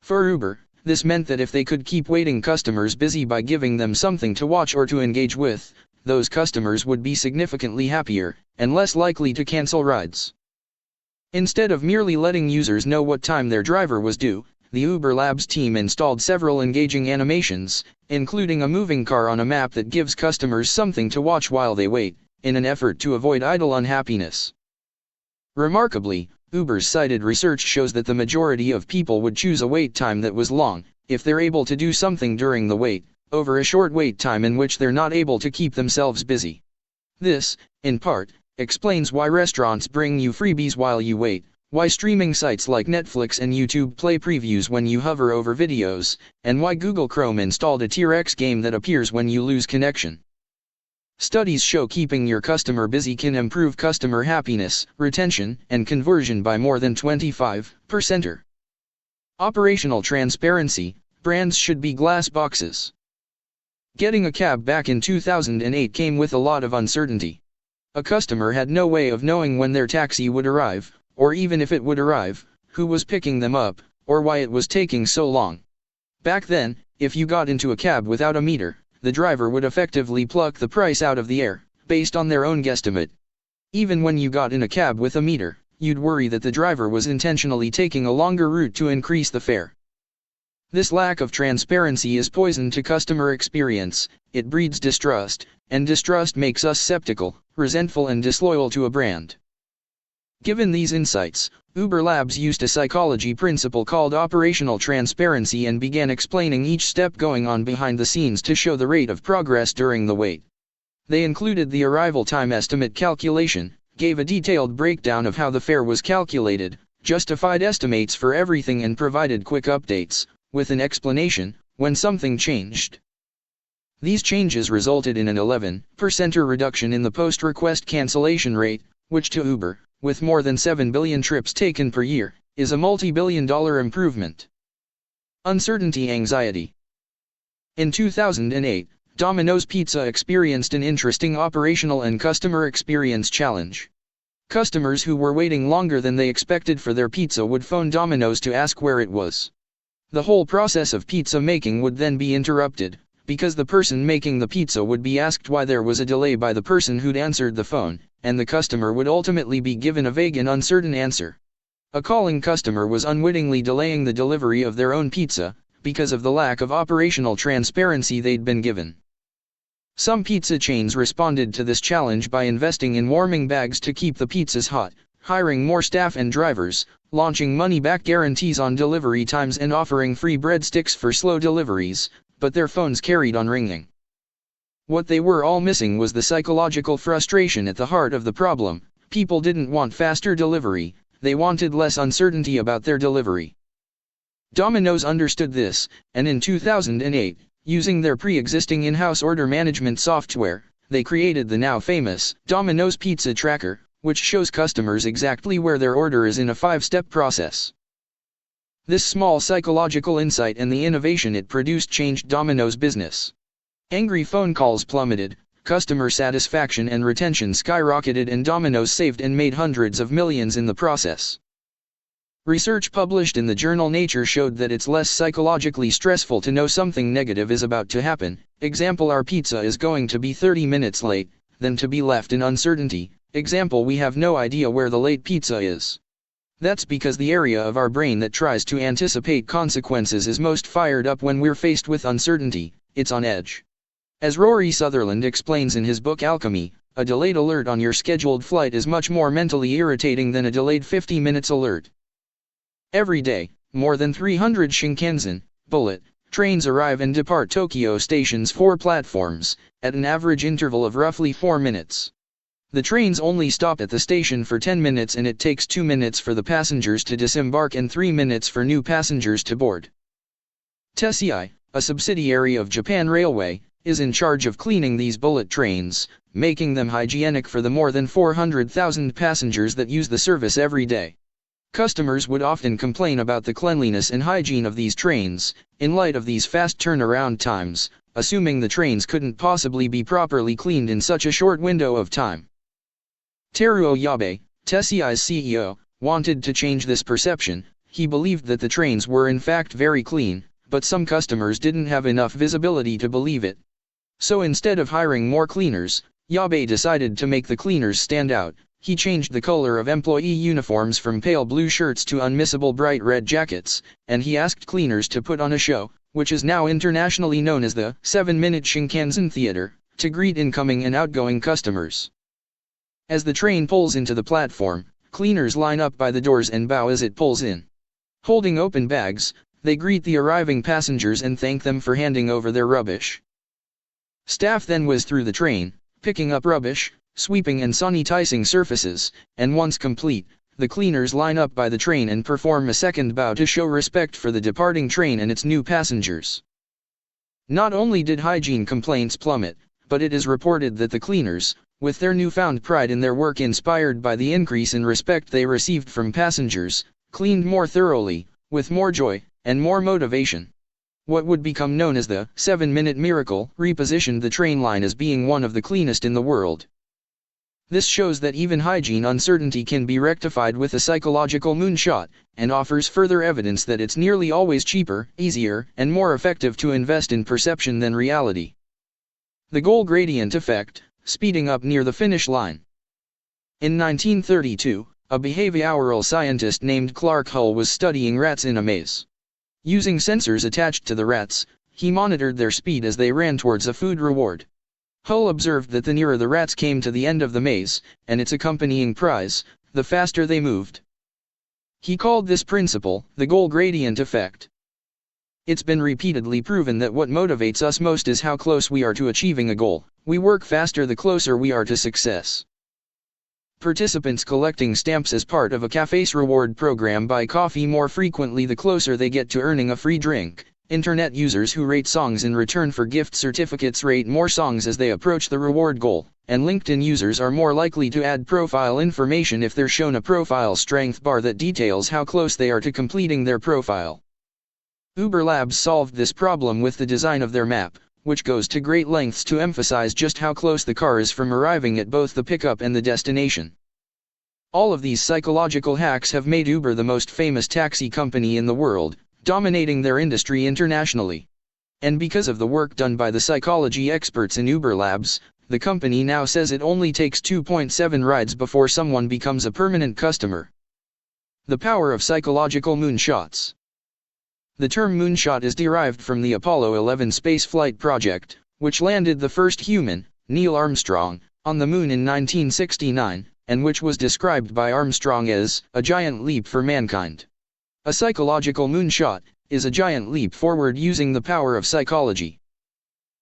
For Uber, this meant that if they could keep waiting customers busy by giving them something to watch or to engage with, those customers would be significantly happier, and less likely to cancel rides. Instead of merely letting users know what time their driver was due, the Uber Labs team installed several engaging animations, including a moving car on a map that gives customers something to watch while they wait, in an effort to avoid idle unhappiness. Remarkably, Uber's cited research shows that the majority of people would choose a wait time that was long, if they're able to do something during the wait, over a short wait time in which they're not able to keep themselves busy. This, in part, explains why restaurants bring you freebies while you wait, why streaming sites like Netflix and YouTube play previews when you hover over videos, and why Google Chrome installed a Tier X game that appears when you lose connection. Studies show keeping your customer busy can improve customer happiness, retention, and conversion by more than 25%. Operational transparency, brands should be glass boxes. Getting a cab back in 2008 came with a lot of uncertainty. A customer had no way of knowing when their taxi would arrive, or even if it would arrive, who was picking them up, or why it was taking so long. Back then, if you got into a cab without a meter, the driver would effectively pluck the price out of the air, based on their own guesstimate. Even when you got in a cab with a meter, you'd worry that the driver was intentionally taking a longer route to increase the fare. This lack of transparency is poison to customer experience. It breeds distrust, and distrust makes us skeptical, resentful, and disloyal to a brand. Given these insights, Uber Labs used a psychology principle called operational transparency and began explaining each step going on behind the scenes to show the rate of progress during the wait. They included the arrival time estimate calculation, gave a detailed breakdown of how the fare was calculated, justified estimates for everything and provided quick updates, with an explanation, when something changed. These changes resulted in an 11% reduction in the post-request cancellation rate, which to Uber, with more than 7 billion trips taken per year, is a multi-billion-dollar improvement. Uncertainty anxiety. In 2008, Domino's Pizza experienced an interesting operational and customer experience challenge. Customers who were waiting longer than they expected for their pizza would phone Domino's to ask where it was. The whole process of pizza making would then be interrupted, because the person making the pizza would be asked why there was a delay by the person who'd answered the phone, and the customer would ultimately be given a vague and uncertain answer. A calling customer was unwittingly delaying the delivery of their own pizza, because of the lack of operational transparency they'd been given. Some pizza chains responded to this challenge by investing in warming bags to keep the pizzas hot, hiring more staff and drivers, launching money-back guarantees on delivery times and offering free breadsticks for slow deliveries, but their phones carried on ringing. What they were all missing was the psychological frustration at the heart of the problem. People didn't want faster delivery, they wanted less uncertainty about their delivery. Domino's understood this, and in 2008, using their pre-existing in-house order management software, they created the now famous Domino's Pizza Tracker, which shows customers exactly where their order is in a 5-step process. This small psychological insight and the innovation it produced changed Domino's business. Angry phone calls plummeted, customer satisfaction and retention skyrocketed, and Domino's saved and made hundreds of millions in the process. Research published in the journal Nature showed that it's less psychologically stressful to know something negative is about to happen, example our pizza is going to be 30 minutes late, than to be left in uncertainty, example we have no idea where the late pizza is. That's because the area of our brain that tries to anticipate consequences is most fired up when we're faced with uncertainty, it's on edge. As Rory Sutherland explains in his book Alchemy, a delayed alert on your scheduled flight is much more mentally irritating than a delayed 50 minutes alert. Every day, more than 300 Shinkansen, bullet, trains arrive and depart Tokyo Station's 4 platforms, at an average interval of roughly 4 minutes. The trains only stop at the station for 10 minutes, and it takes 2 minutes for the passengers to disembark and 3 minutes for new passengers to board. Tessai, a subsidiary of Japan Railway, is in charge of cleaning these bullet trains, making them hygienic for the more than 400,000 passengers that use the service every day. Customers would often complain about the cleanliness and hygiene of these trains, in light of these fast turnaround times, assuming the trains couldn't possibly be properly cleaned in such a short window of time. Teruo Yabe, Tessai's CEO, wanted to change this perception. He believed that the trains were in fact very clean, but some customers didn't have enough visibility to believe it. So instead of hiring more cleaners, Yabe decided to make the cleaners stand out. He changed the color of employee uniforms from pale blue shirts to unmissable bright red jackets, and he asked cleaners to put on a show, which is now internationally known as the 7-minute Shinkansen Theater, to greet incoming and outgoing customers. As the train pulls into the platform, cleaners line up by the doors and bow as it pulls in. Holding open bags, they greet the arriving passengers and thank them for handing over their rubbish. Staff then whiz through the train, picking up rubbish, sweeping and sanitizing surfaces, and once complete, the cleaners line up by the train and perform a second bow to show respect for the departing train and its new passengers. Not only did hygiene complaints plummet, but it is reported that the cleaners, with their newfound pride in their work inspired by the increase in respect they received from passengers, cleaned more thoroughly, with more joy, and more motivation. What would become known as the 7-minute miracle repositioned the train line as being one of the cleanest in the world. This shows that even hygiene uncertainty can be rectified with a psychological moonshot, and offers further evidence that it's nearly always cheaper, easier, and more effective to invest in perception than reality. The goal gradient effect, speeding up near the finish line. In 1932, a behavioral scientist named Clark Hull was studying rats in a maze. Using sensors attached to the rats, he monitored their speed as they ran towards a food reward. Hull observed that the nearer the rats came to the end of the maze, and its accompanying prize, the faster they moved. He called this principle the goal gradient effect. It's been repeatedly proven that what motivates us most is how close we are to achieving a goal. We work faster the closer we are to success. Participants collecting stamps as part of a cafe's reward program buy coffee more frequently the closer they get to earning a free drink. Internet users who rate songs in return for gift certificates rate more songs as they approach the reward goal, and LinkedIn users are more likely to add profile information if they're shown a profile strength bar that details how close they are to completing their profile. Uber Labs solved this problem with the design of their map, which goes to great lengths to emphasize just how close the car is from arriving at both the pickup and the destination. All of these psychological hacks have made Uber the most famous taxi company in the world, dominating their industry internationally. And because of the work done by the psychology experts in Uber Labs, the company now says it only takes 2.7 rides before someone becomes a permanent customer. The power of psychological moonshots. The term moonshot is derived from the Apollo 11 spaceflight project, which landed the first human, Neil Armstrong, on the moon in 1969, and which was described by Armstrong as a giant leap for mankind. A psychological moonshot is a giant leap forward using the power of psychology.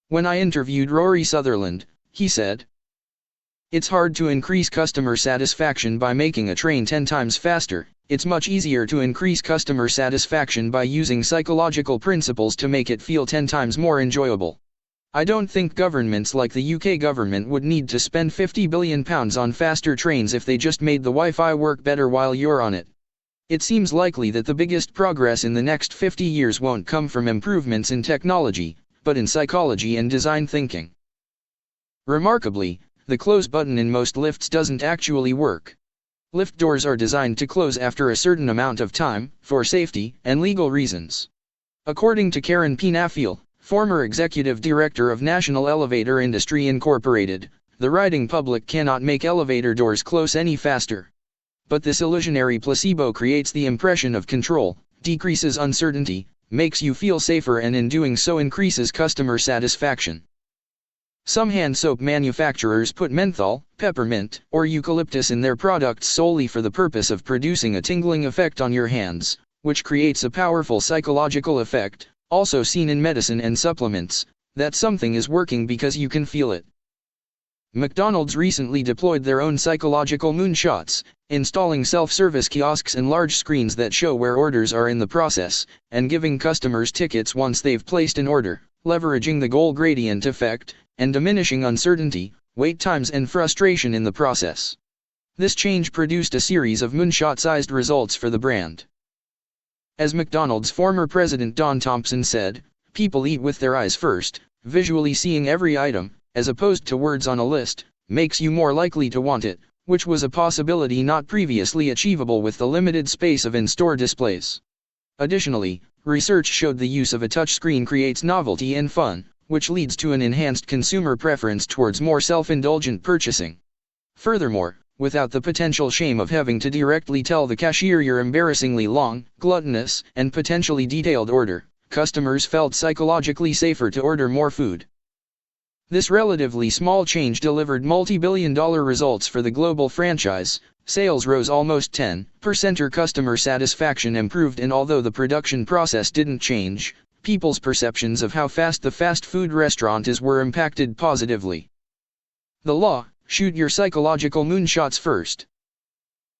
When I interviewed Rory Sutherland, he said, "It's hard to increase customer satisfaction by making a train 10 times faster. It's much easier to increase customer satisfaction by using psychological principles to make it feel 10 times more enjoyable. I don't think governments like the UK government would need to spend £50 billion on faster trains if they just made the Wi-Fi work better while you're on it. It seems likely that the biggest progress in the next 50 years won't come from improvements in technology, but in psychology and design thinking." Remarkably, the close button in most lifts doesn't actually work. Lift doors are designed to close after a certain amount of time, for safety and legal reasons. According to Karen P. Nafeel, former executive director of National Elevator Industry Incorporated, the riding public cannot make elevator doors close any faster. But this illusionary placebo creates the impression of control, decreases uncertainty, makes you feel safer, and in doing so increases customer satisfaction. Some hand soap manufacturers put menthol, peppermint, or eucalyptus in their products solely for the purpose of producing a tingling effect on your hands, which creates a powerful psychological effect, also seen in medicine and supplements, that something is working because you can feel it. McDonald's recently deployed their own psychological moonshots, installing self-service kiosks and large screens that show where orders are in the process, and giving customers tickets once they've placed an order, leveraging the goal gradient effect, and diminishing uncertainty, wait times and frustration in the process. This change produced a series of moonshot-sized results for the brand. As McDonald's former president Don Thompson said, "People eat with their eyes first. Visually seeing every item, as opposed to words on a list, makes you more likely to want it," which was a possibility not previously achievable with the limited space of in-store displays. Additionally, research showed the use of a touchscreen creates novelty and fun, which leads to an enhanced consumer preference towards more self-indulgent purchasing. Furthermore, without the potential shame of having to directly tell the cashier your embarrassingly long, gluttonous, and potentially detailed order, customers felt psychologically safer to order more food. This relatively small change delivered multi-billion-dollar results for the global franchise. Sales rose almost 10%, customer satisfaction improved, and although the production process didn't change, people's perceptions of how fast the fast food restaurant is were impacted positively. The law: shoot your psychological moonshots first.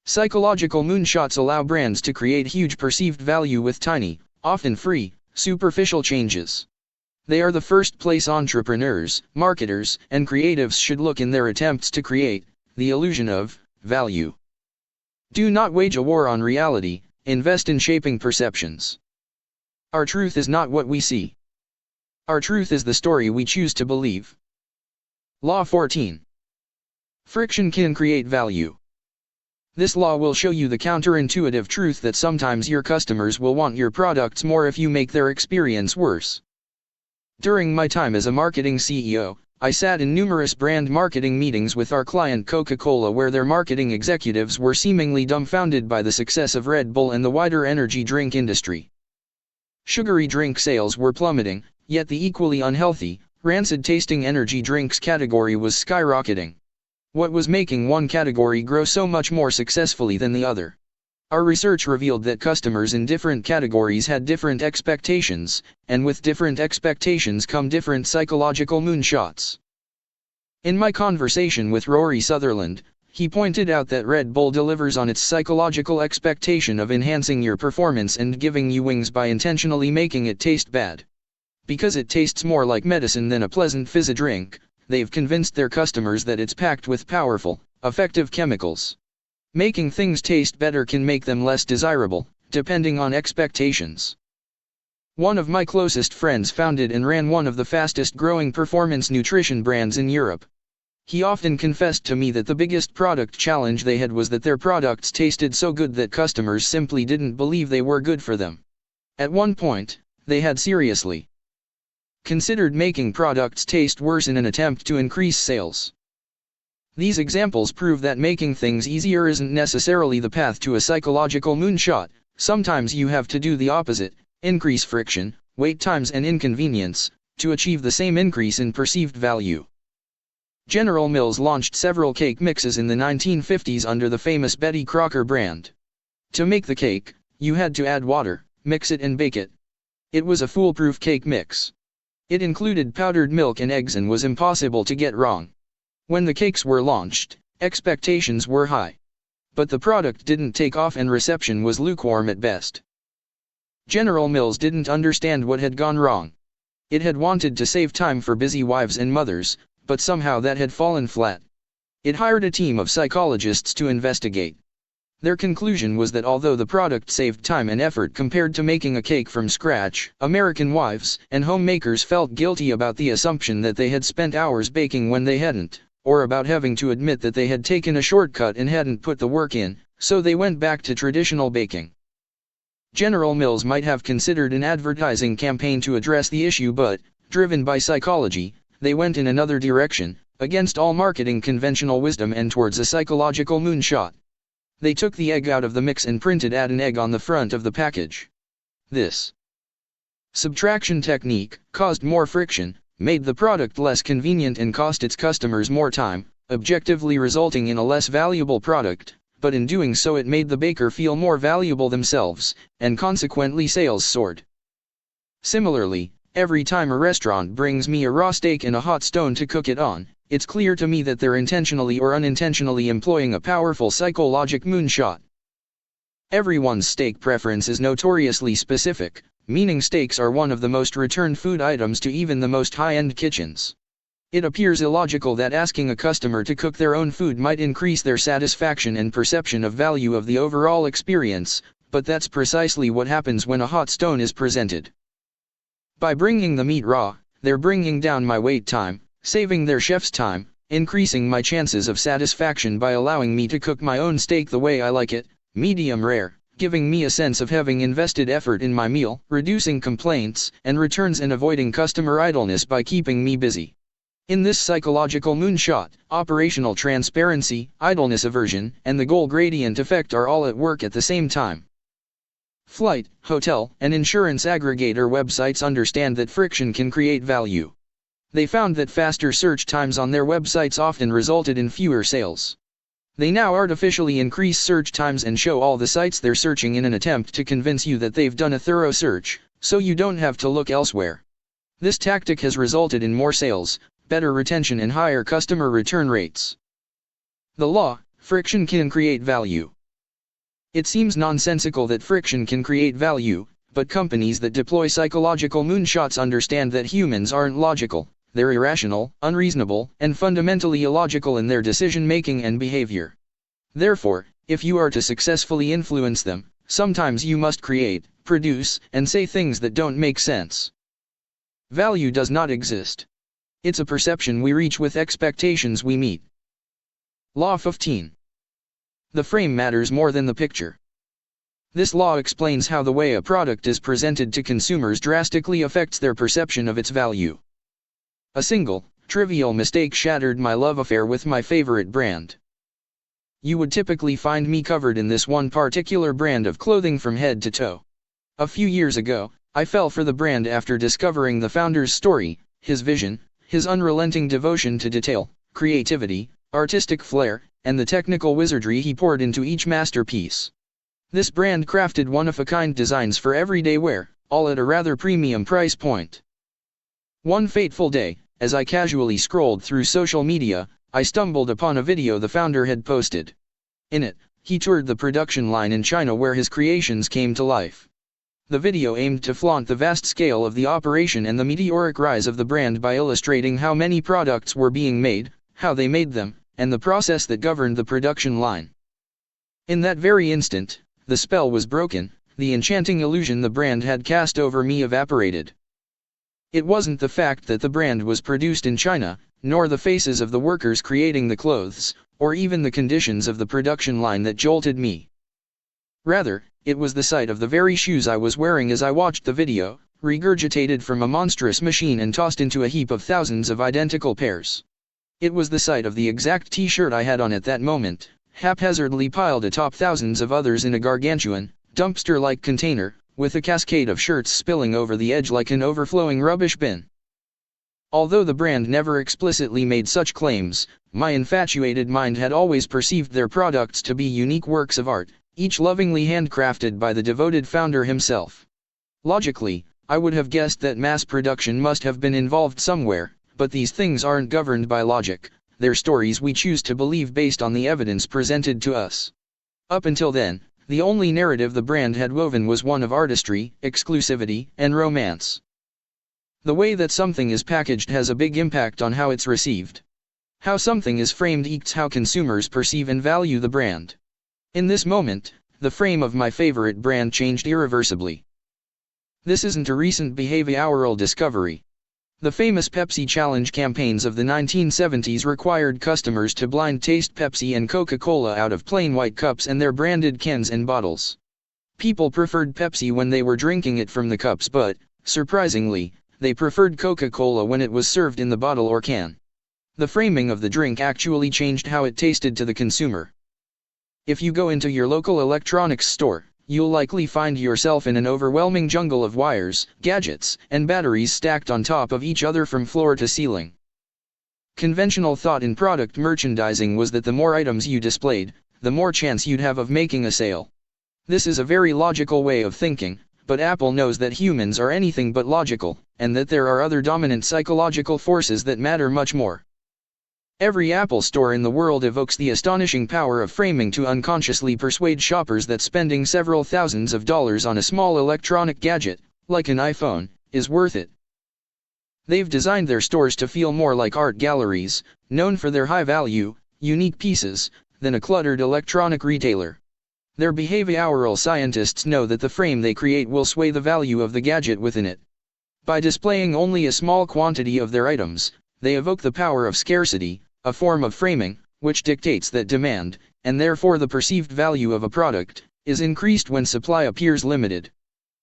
Psychological moonshots allow brands to create huge perceived value with tiny, often free, superficial changes. They are the first place entrepreneurs, marketers, and creatives should look in their attempts to create the illusion of value. Do not wage a war on reality, invest in shaping perceptions. Our truth is not what we see. Our truth is the story we choose to believe. Law 14. Friction can create value. This law will show you the counterintuitive truth that sometimes your customers will want your products more if you make their experience worse. During my time as a marketing CEO, I sat in numerous brand marketing meetings with our client Coca-Cola where their marketing executives were seemingly dumbfounded by the success of Red Bull and the wider energy drink industry. Sugary drink sales were plummeting, yet the equally unhealthy, rancid-tasting energy drinks category was skyrocketing. What was making one category grow so much more successfully than the other? Our research revealed that customers in different categories had different expectations, and with different expectations come different psychological moonshots. In my conversation with Rory Sutherland, he pointed out that Red Bull delivers on its psychological expectation of enhancing your performance and giving you wings by intentionally making it taste bad. Because it tastes more like medicine than a pleasant fizzy drink, they've convinced their customers that it's packed with powerful, effective chemicals. Making things taste better can make them less desirable, depending on expectations. One of my closest friends founded and ran one of the fastest growing performance nutrition brands in Europe. He often confessed to me that the biggest product challenge they had was that their products tasted so good that customers simply didn't believe they were good for them. At one point, they had seriously considered making products taste worse in an attempt to increase sales. These examples prove that making things easier isn't necessarily the path to a psychological moonshot. Sometimes you have to do the opposite, increase friction, wait times and inconvenience, to achieve the same increase in perceived value. General Mills launched several cake mixes in the 1950s under the famous Betty Crocker brand. To make the cake, you had to add water, mix it and bake it. It was a foolproof cake mix. It included powdered milk and eggs and was impossible to get wrong. When the cakes were launched, expectations were high. But the product didn't take off and reception was lukewarm at best. General Mills didn't understand what had gone wrong. It had wanted to save time for busy wives and mothers, but somehow that had fallen flat. It hired a team of psychologists to investigate. Their conclusion was that although the product saved time and effort compared to making a cake from scratch, American wives and homemakers felt guilty about the assumption that they had spent hours baking when they hadn't, or about having to admit that they had taken a shortcut and hadn't put the work in, so they went back to traditional baking. General Mills might have considered an advertising campaign to address the issue, but, driven by psychology, they went in another direction, against all marketing conventional wisdom and towards a psychological moonshot. They took the egg out of the mix and printed "add an egg" on the front of the package. This subtraction technique caused more friction, made the product less convenient and cost its customers more time, objectively resulting in a less valuable product, but in doing so it made the baker feel more valuable themselves, and consequently sales soared. Similarly, every time a restaurant brings me a raw steak and a hot stone to cook it on, it's clear to me that they're intentionally or unintentionally employing a powerful psychological moonshot. Everyone's steak preference is notoriously specific, meaning steaks are one of the most returned food items to even the most high-end kitchens. It appears illogical that asking a customer to cook their own food might increase their satisfaction and perception of value of the overall experience, but that's precisely what happens when a hot stone is presented. By bringing the meat raw, they're bringing down my wait time, saving their chef's time, increasing my chances of satisfaction by allowing me to cook my own steak the way I like it, medium rare, giving me a sense of having invested effort in my meal, reducing complaints and returns and avoiding customer idleness by keeping me busy. In this psychological moonshot, operational transparency, idleness aversion, and the goal gradient effect are all at work at the same time. Flight, hotel, and insurance aggregator websites understand that friction can create value. They found that faster search times on their websites often resulted in fewer sales. They now artificially increase search times and show all the sites they're searching in an attempt to convince you that they've done a thorough search, so you don't have to look elsewhere. This tactic has resulted in more sales, better retention and higher customer return rates. The law, friction can create value. It seems nonsensical that friction can create value, but companies that deploy psychological moonshots understand that humans aren't logical. They're irrational, unreasonable, and fundamentally illogical in their decision-making and behavior. Therefore, if you are to successfully influence them, sometimes you must create, produce, and say things that don't make sense. Value does not exist. It's a perception we reach with expectations we meet. Law 15. The frame matters more than the picture. This law explains how the way a product is presented to consumers drastically affects their perception of its value. A single, trivial mistake shattered my love affair with my favorite brand. You would typically find me covered in this one particular brand of clothing from head to toe. A few years ago, I fell for the brand after discovering the founder's story, his vision, his unrelenting devotion to detail, creativity, artistic flair, and the technical wizardry he poured into each masterpiece. This brand crafted one-of-a-kind designs for everyday wear, all at a rather premium price point. One fateful day, as I casually scrolled through social media, I stumbled upon a video the founder had posted. In it, he toured the production line in China where his creations came to life. The video aimed to flaunt the vast scale of the operation and the meteoric rise of the brand by illustrating how many products were being made, how they made them, and the process that governed the production line. In that very instant, the spell was broken, the enchanting illusion the brand had cast over me evaporated. It wasn't the fact that the brand was produced in China, nor the faces of the workers creating the clothes, or even the conditions of the production line that jolted me. Rather, it was the sight of the very shoes I was wearing as I watched the video, regurgitated from a monstrous machine and tossed into a heap of thousands of identical pairs. It was the sight of the exact t-shirt I had on at that moment, haphazardly piled atop thousands of others in a gargantuan, dumpster-like container, with a cascade of shirts spilling over the edge like an overflowing rubbish bin. Although the brand never explicitly made such claims, my infatuated mind had always perceived their products to be unique works of art, each lovingly handcrafted by the devoted founder himself. Logically, I would have guessed that mass production must have been involved somewhere, but these things aren't governed by logic, they're stories we choose to believe based on the evidence presented to us. Up until then, the only narrative the brand had woven was one of artistry, exclusivity, and romance. The way that something is packaged has a big impact on how it's received. How something is framed eats how consumers perceive and value the brand. In this moment, the frame of my favorite brand changed irreversibly. This isn't a recent behavioral discovery. The famous Pepsi Challenge campaigns of the 1970s required customers to blind taste Pepsi and Coca-Cola out of plain white cups and their branded cans and bottles. People preferred Pepsi when they were drinking it from the cups, but, surprisingly, they preferred Coca-Cola when it was served in the bottle or can. The framing of the drink actually changed how it tasted to the consumer. If you go into your local electronics store, you'll likely find yourself in an overwhelming jungle of wires, gadgets, and batteries stacked on top of each other from floor to ceiling. Conventional thought in product merchandising was that the more items you displayed, the more chance you'd have of making a sale. This is a very logical way of thinking, but Apple knows that humans are anything but logical, and that there are other dominant psychological forces that matter much more. Every Apple store in the world evokes the astonishing power of framing to unconsciously persuade shoppers that spending several thousands of dollars on a small electronic gadget, like an iPhone, is worth it. They've designed their stores to feel more like art galleries, known for their high-value, unique pieces, than a cluttered electronic retailer. Their behavioral scientists know that the frame they create will sway the value of the gadget within it. By displaying only a small quantity of their items, they evoke the power of scarcity, a form of framing, which dictates that demand, and therefore the perceived value of a product, is increased when supply appears limited.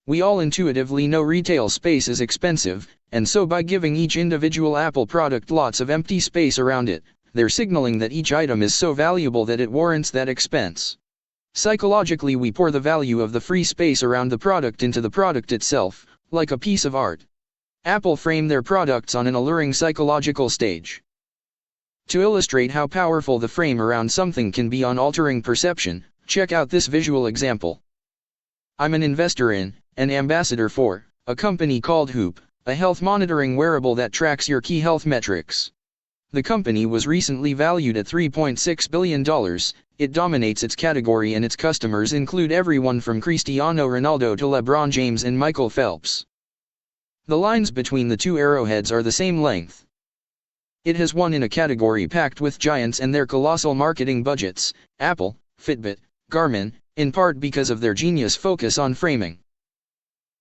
We all intuitively know retail space is expensive, and so by giving each individual Apple product lots of empty space around it, they're signaling that each item is so valuable that it warrants that expense. Psychologically, we pour the value of the free space around the product into the product itself, like a piece of art. Apple frame their products on an alluring psychological stage. To illustrate how powerful the frame around something can be on altering perception, check out this visual example. I'm an investor in, and ambassador for, a company called Whoop, a health monitoring wearable that tracks your key health metrics. The company was recently valued at $3.6 billion, it dominates its category and its customers include everyone from Cristiano Ronaldo to LeBron James and Michael Phelps. The lines between the two arrowheads are the same length. It has won in a category packed with giants and their colossal marketing budgets, Apple, Fitbit, Garmin, in part because of their genius focus on framing.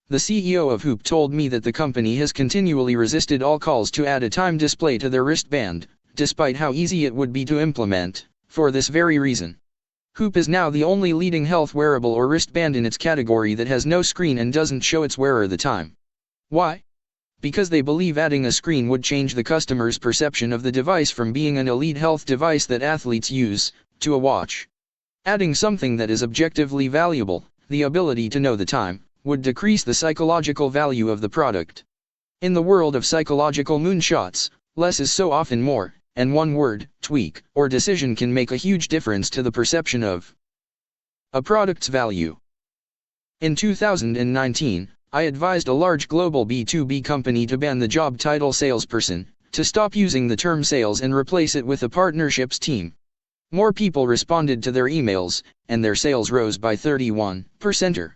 The CEO of Whoop told me that the company has continually resisted all calls to add a time display to their wristband, despite how easy it would be to implement, for this very reason. Whoop is now the only leading health wearable or wristband in its category that has no screen and doesn't show its wearer the time. Why? Because they believe adding a screen would change the customer's perception of the device from being an elite health device that athletes use, to a watch. Adding something that is objectively valuable, the ability to know the time, would decrease the psychological value of the product. In the world of psychological moonshots, less is so often more, and one word, tweak, or decision can make a huge difference to the perception of a product's value. In 2019, I advised a large global B2B company to ban the job title salesperson, to stop using the term sales and replace it with a partnerships team. More people responded to their emails, and their sales rose by 31%.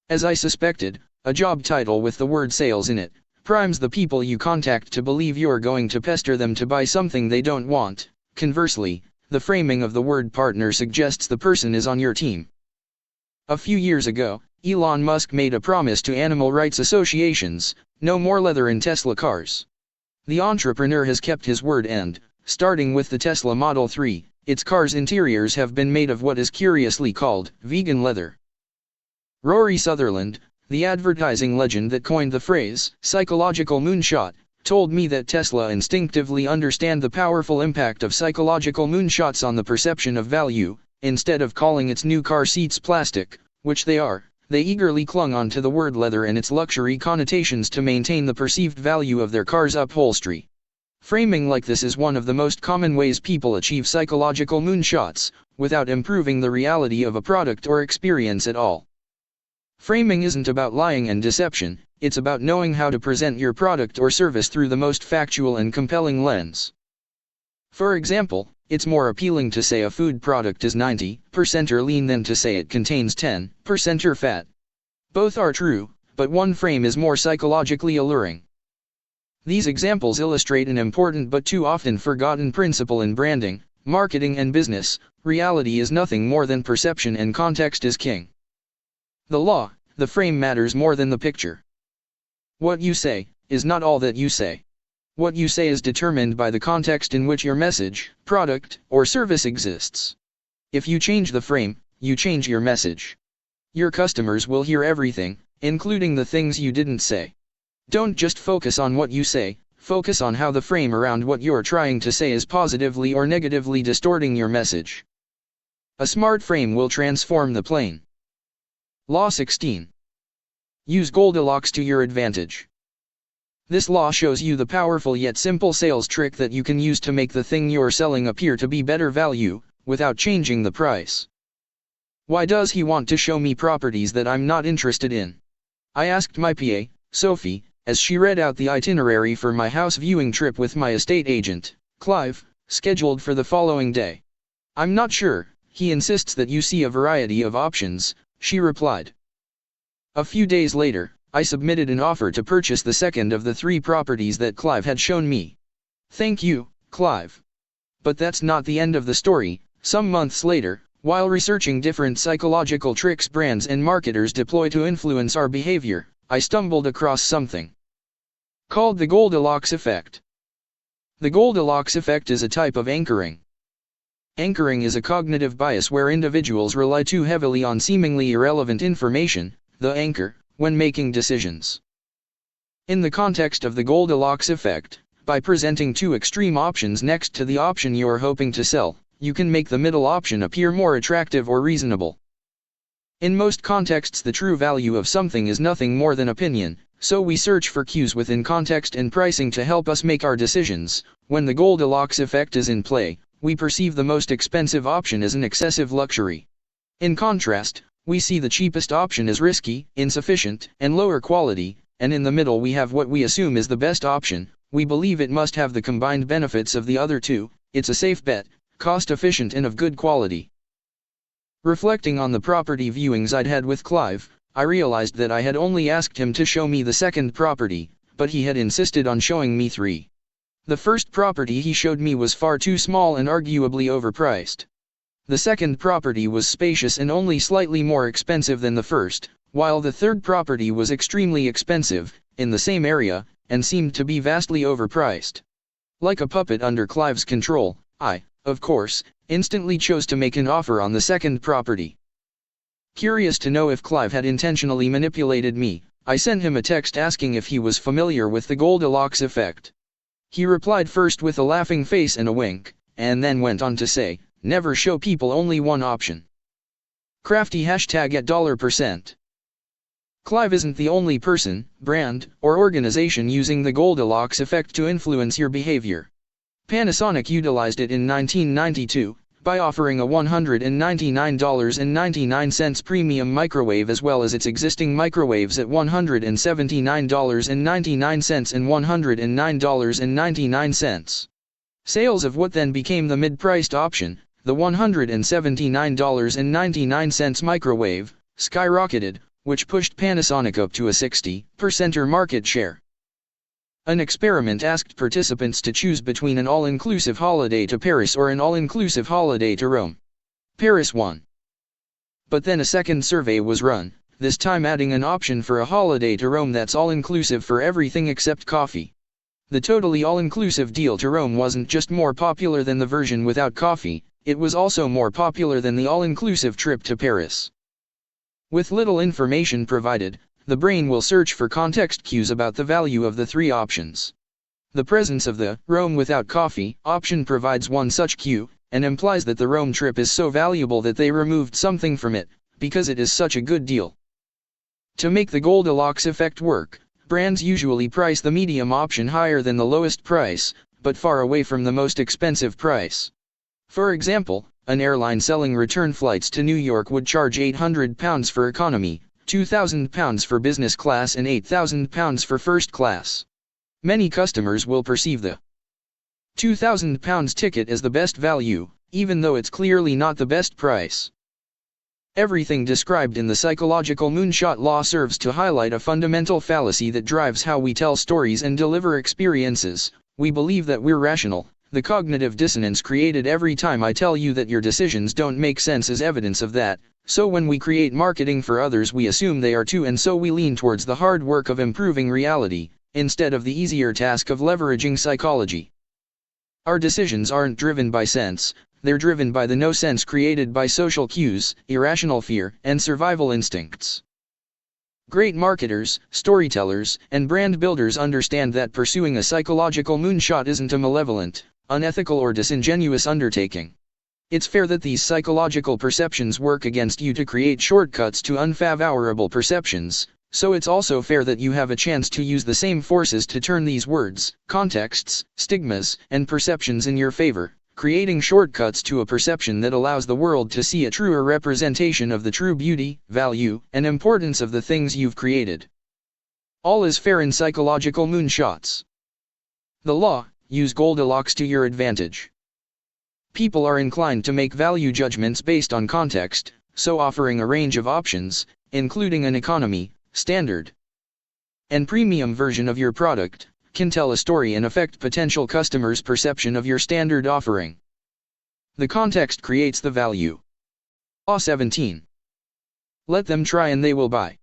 As I suspected, a job title with the word sales in it primes the people you contact to believe you're going to pester them to buy something they don't want. Conversely, the framing of the word partner suggests the person is on your team. A few years ago, Elon Musk made a promise to animal rights associations: no more leather in Tesla cars. The entrepreneur has kept his word and, starting with the Tesla Model 3, its cars' interiors have been made of what is curiously called vegan leather. Rory Sutherland, the advertising legend that coined the phrase psychological moonshot, told me that Tesla instinctively understand the powerful impact of psychological moonshots on the perception of value. Instead of calling its new car seats plastic, which they are, they eagerly clung on to the word leather and its luxury connotations to maintain the perceived value of their car's upholstery. Framing like this is one of the most common ways people achieve psychological moonshots, without improving the reality of a product or experience at all. Framing isn't about lying and deception, it's about knowing how to present your product or service through the most factual and compelling lens. For example, it's more appealing to say a food product is 90% or lean than to say it contains 10% or fat. Both are true, but one frame is more psychologically alluring. These examples illustrate an important but too often forgotten principle in branding, marketing and business: reality is nothing more than perception and context is king. The frame matters more than the picture. What you say is not all that you say. What you say is determined by the context in which your message, product, or service exists. If you change the frame, you change your message. Your customers will hear everything, including the things you didn't say. Don't just focus on what you say, focus on how the frame around what you're trying to say is positively or negatively distorting your message. A smart frame will transform the plane. Law 16. Use Goldilocks to your advantage. This law shows you the powerful yet simple sales trick that you can use to make the thing you're selling appear to be better value, without changing the price. Why does he want to show me properties that I'm not interested in? I asked my PA, Sophie, as she read out the itinerary for my house viewing trip with my estate agent, Clive, scheduled for the following day. I'm not sure, he insists that you see a variety of options, she replied. A few days later, I submitted an offer to purchase the second of the 3 properties that Clive had shown me. Thank you, Clive. But that's not the end of the story. Some months later, while researching different psychological tricks brands and marketers deploy to influence our behavior, I stumbled across something called the Goldilocks effect. The Goldilocks effect is a type of anchoring. Anchoring is a cognitive bias where individuals rely too heavily on seemingly irrelevant information, the anchor, when making decisions. In the context of the Goldilocks effect, by presenting 2 extreme options next to the option you're hoping to sell, you can make the middle option appear more attractive or reasonable. In most contexts, the true value of something is nothing more than opinion, so we search for cues within context and pricing to help us make our decisions. When the Goldilocks effect is in play, we perceive the most expensive option as an excessive luxury. In contrast, we see the cheapest option as risky, insufficient, and lower quality, and in the middle we have what we assume is the best option. We believe it must have the combined benefits of the other 2, it's a safe bet, cost-efficient and of good quality. Reflecting on the property viewings I'd had with Clive, I realized that I had only asked him to show me the second property, but he had insisted on showing me 3. The first property he showed me was far too small and arguably overpriced. The second property was spacious and only slightly more expensive than the first, while the third property was extremely expensive, in the same area, and seemed to be vastly overpriced. Like a puppet under Clive's control, I, of course, instantly chose to make an offer on the second property. Curious to know if Clive had intentionally manipulated me, I sent him a text asking if he was familiar with the Goldilocks effect. He replied first with a laughing face and a wink, and then went on to say, "Never show people only one option." Crafty hashtag at $%. Clive isn't the only person, brand, or organization using the Goldilocks effect to influence your behavior. Panasonic utilized it in 1992, by offering a $199.99 premium microwave as well as its existing microwaves at $179.99 and $109.99. Sales of what then became the mid-priced option, the $179.99 microwave, skyrocketed, which pushed Panasonic up to a 60% market share. An experiment asked participants to choose between an all-inclusive holiday to Paris or an all-inclusive holiday to Rome. Paris won. But then a second survey was run, this time adding an option for a holiday to Rome that's all-inclusive for everything except coffee. The totally all-inclusive deal to Rome wasn't just more popular than the version without coffee, it was also more popular than the all-inclusive trip to Paris. With little information provided, the brain will search for context cues about the value of the three options. The presence of the Rome without coffee option provides one such cue, and implies that the Rome trip is so valuable that they removed something from it, because it is such a good deal. To make the Goldilocks effect work, brands usually price the medium option higher than the lowest price, but far away from the most expensive price. For example, an airline selling return flights to New York would charge £800 for economy, £2,000 for business class and £8,000 for first class. Many customers will perceive the £2,000 ticket as the best value, even though it's clearly not the best price. Everything described in the psychological moonshot law serves to highlight a fundamental fallacy that drives how we tell stories and deliver experiences. We believe that we're rational. The cognitive dissonance created every time I tell you that your decisions don't make sense is evidence of that. So when we create marketing for others we assume they are too, and so we lean towards the hard work of improving reality, instead of the easier task of leveraging psychology. Our decisions aren't driven by sense, they're driven by the no sense created by social cues, irrational fear, and survival instincts. Great marketers, storytellers, and brand builders understand that pursuing a psychological moonshot isn't a malevolent, unethical or disingenuous undertaking. It's fair that these psychological perceptions work against you to create shortcuts to unfavorable perceptions, so it's also fair that you have a chance to use the same forces to turn these words, contexts, stigmas, and perceptions in your favor, creating shortcuts to a perception that allows the world to see a truer representation of the true beauty, value, and importance of the things you've created. All is fair in psychological moonshots. The law: use Goldilocks to your advantage. People are inclined to make value judgments based on context, so offering a range of options, including an economy, standard, and premium version of your product, can tell a story and affect potential customers' perception of your standard offering. The context creates the value. Law 17. Let them try and they will buy.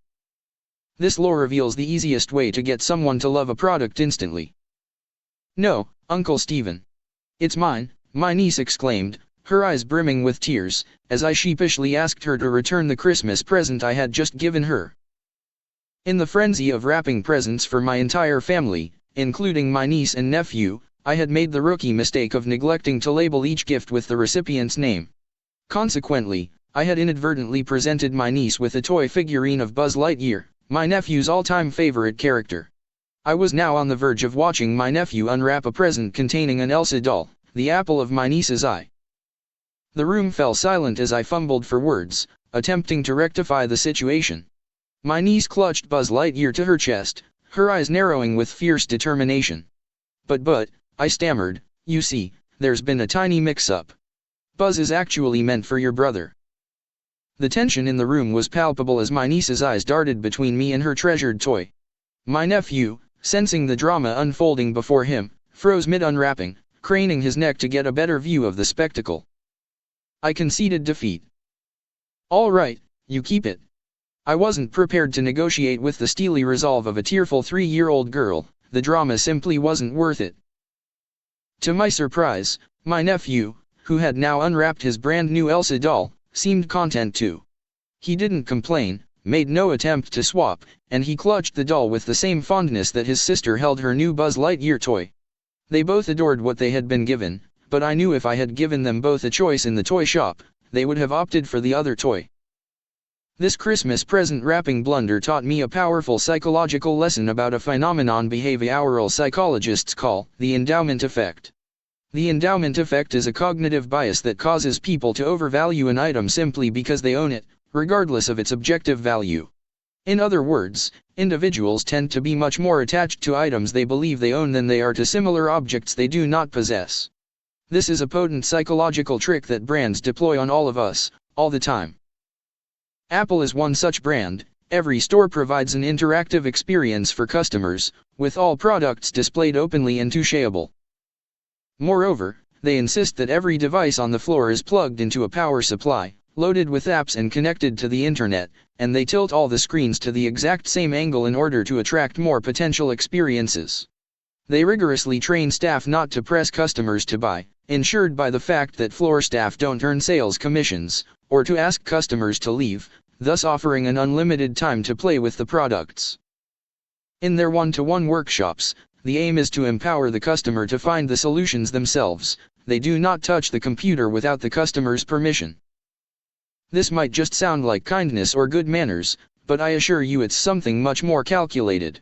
This law reveals the easiest way to get someone to love a product instantly. "No, Uncle Stephen. It's mine," my niece exclaimed, her eyes brimming with tears, as I sheepishly asked her to return the Christmas present I had just given her. In the frenzy of wrapping presents for my entire family, including my niece and nephew, I had made the rookie mistake of neglecting to label each gift with the recipient's name. Consequently, I had inadvertently presented my niece with a toy figurine of Buzz Lightyear, my nephew's all-time favorite character. I was now on the verge of watching my nephew unwrap a present containing an Elsa doll, the apple of my niece's eye. The room fell silent as I fumbled for words, attempting to rectify the situation. My niece clutched Buzz Lightyear to her chest, her eyes narrowing with fierce determination. But, I stammered, "You see, there's been a tiny mix-up. Buzz is actually meant for your brother." The tension in the room was palpable as my niece's eyes darted between me and her treasured toy. My nephew, sensing the drama unfolding before him, froze mid-unwrapping, craning his neck to get a better view of the spectacle. I conceded defeat. "All right, you keep it." I wasn't prepared to negotiate with the steely resolve of a tearful 3-year-old girl. The drama simply wasn't worth it. To my surprise, my nephew, who had now unwrapped his brand new Elsa doll, seemed content too. He didn't complain, made no attempt to swap, and he clutched the doll with the same fondness that his sister held her new Buzz Lightyear toy. They both adored what they had been given, but I knew if I had given them both a choice in the toy shop, they would have opted for the other toy. This Christmas present wrapping blunder taught me a powerful psychological lesson about a phenomenon behavioral psychologists call the endowment effect. The endowment effect is a cognitive bias that causes people to overvalue an item simply because they own it, regardless of its objective value. In other words, individuals tend to be much more attached to items they believe they own than they are to similar objects they do not possess. This is a potent psychological trick that brands deploy on all of us, all the time. Apple is one such brand. Every store provides an interactive experience for customers, with all products displayed openly and touchable. Moreover, they insist that every device on the floor is plugged into a power supply, loaded with apps and connected to the internet, and they tilt all the screens to the exact same angle in order to attract more potential experiences. They rigorously train staff not to press customers to buy, ensured by the fact that floor staff don't earn sales commissions, or to ask customers to leave, thus offering an unlimited time to play with the products. In their one-to-one workshops, the aim is to empower the customer to find the solutions themselves. They do not touch the computer without the customer's permission. This might just sound like kindness or good manners, but I assure you it's something much more calculated.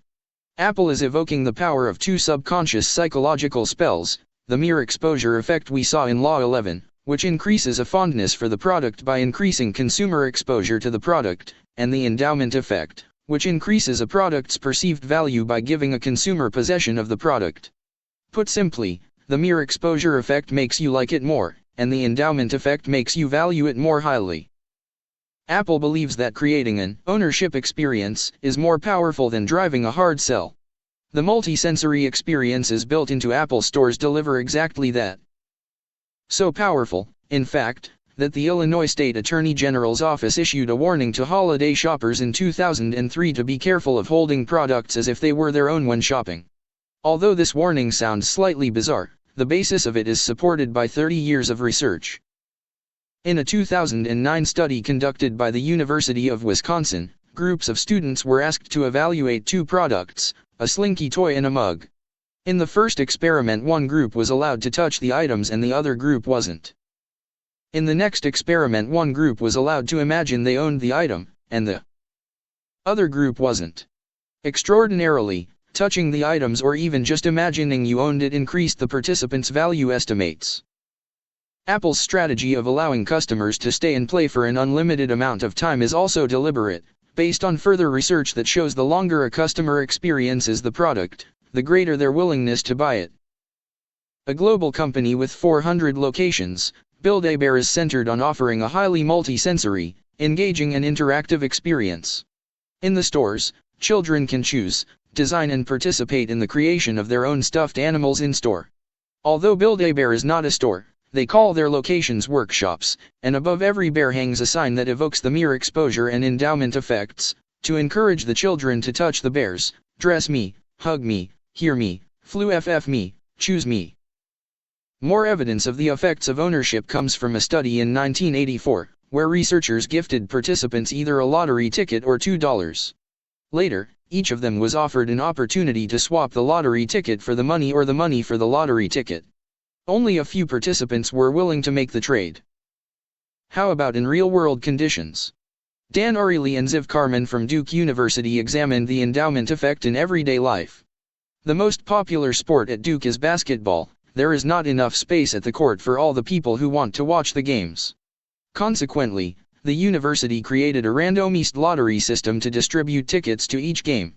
Apple is evoking the power of two subconscious psychological spells: the mere exposure effect we saw in Law 11, which increases a fondness for the product by increasing consumer exposure to the product, and the endowment effect, which increases a product's perceived value by giving a consumer possession of the product. Put simply, the mere exposure effect makes you like it more, and the endowment effect makes you value it more highly. Apple believes that creating an ownership experience is more powerful than driving a hard sell. The multisensory experiences built into Apple stores deliver exactly that. So powerful, in fact, that the Illinois State Attorney General's office issued a warning to holiday shoppers in 2003 to be careful of holding products as if they were their own when shopping. Although this warning sounds slightly bizarre, the basis of it is supported by 30 years of research. In a 2009 study conducted by the University of Wisconsin, groups of students were asked to evaluate two products, a Slinky toy and a mug. In the first experiment, one group was allowed to touch the items and the other group wasn't. In the next experiment, one group was allowed to imagine they owned the item, and the other group wasn't. Extraordinarily, touching the items or even just imagining you owned it increased the participants' value estimates. Apple's strategy of allowing customers to stay and play for an unlimited amount of time is also deliberate, based on further research that shows the longer a customer experiences the product, the greater their willingness to buy it. A global company with 400 locations, Build-A-Bear is centered on offering a highly multi-sensory, engaging and interactive experience. In the stores, children can choose, design and participate in the creation of their own stuffed animals in-store. Although Build-A-Bear is not a store, they call their locations workshops, and above every bear hangs a sign that evokes the mere exposure and endowment effects, to encourage the children to touch the bears, dress me, hug me, hear me, flu ff me, choose me. More evidence of the effects of ownership comes from a study in 1984, where researchers gifted participants either a lottery ticket or $2. Later, each of them was offered an opportunity to swap the lottery ticket for the money or the money for the lottery ticket. Only a few participants were willing to make the trade. How about in real-world conditions? Dan Ariely and Ziv Carmen from Duke University examined the endowment effect in everyday life. The most popular sport at Duke is basketball. There is not enough space at the court for all the people who want to watch the games. Consequently, the university created a randomized lottery system to distribute tickets to each game.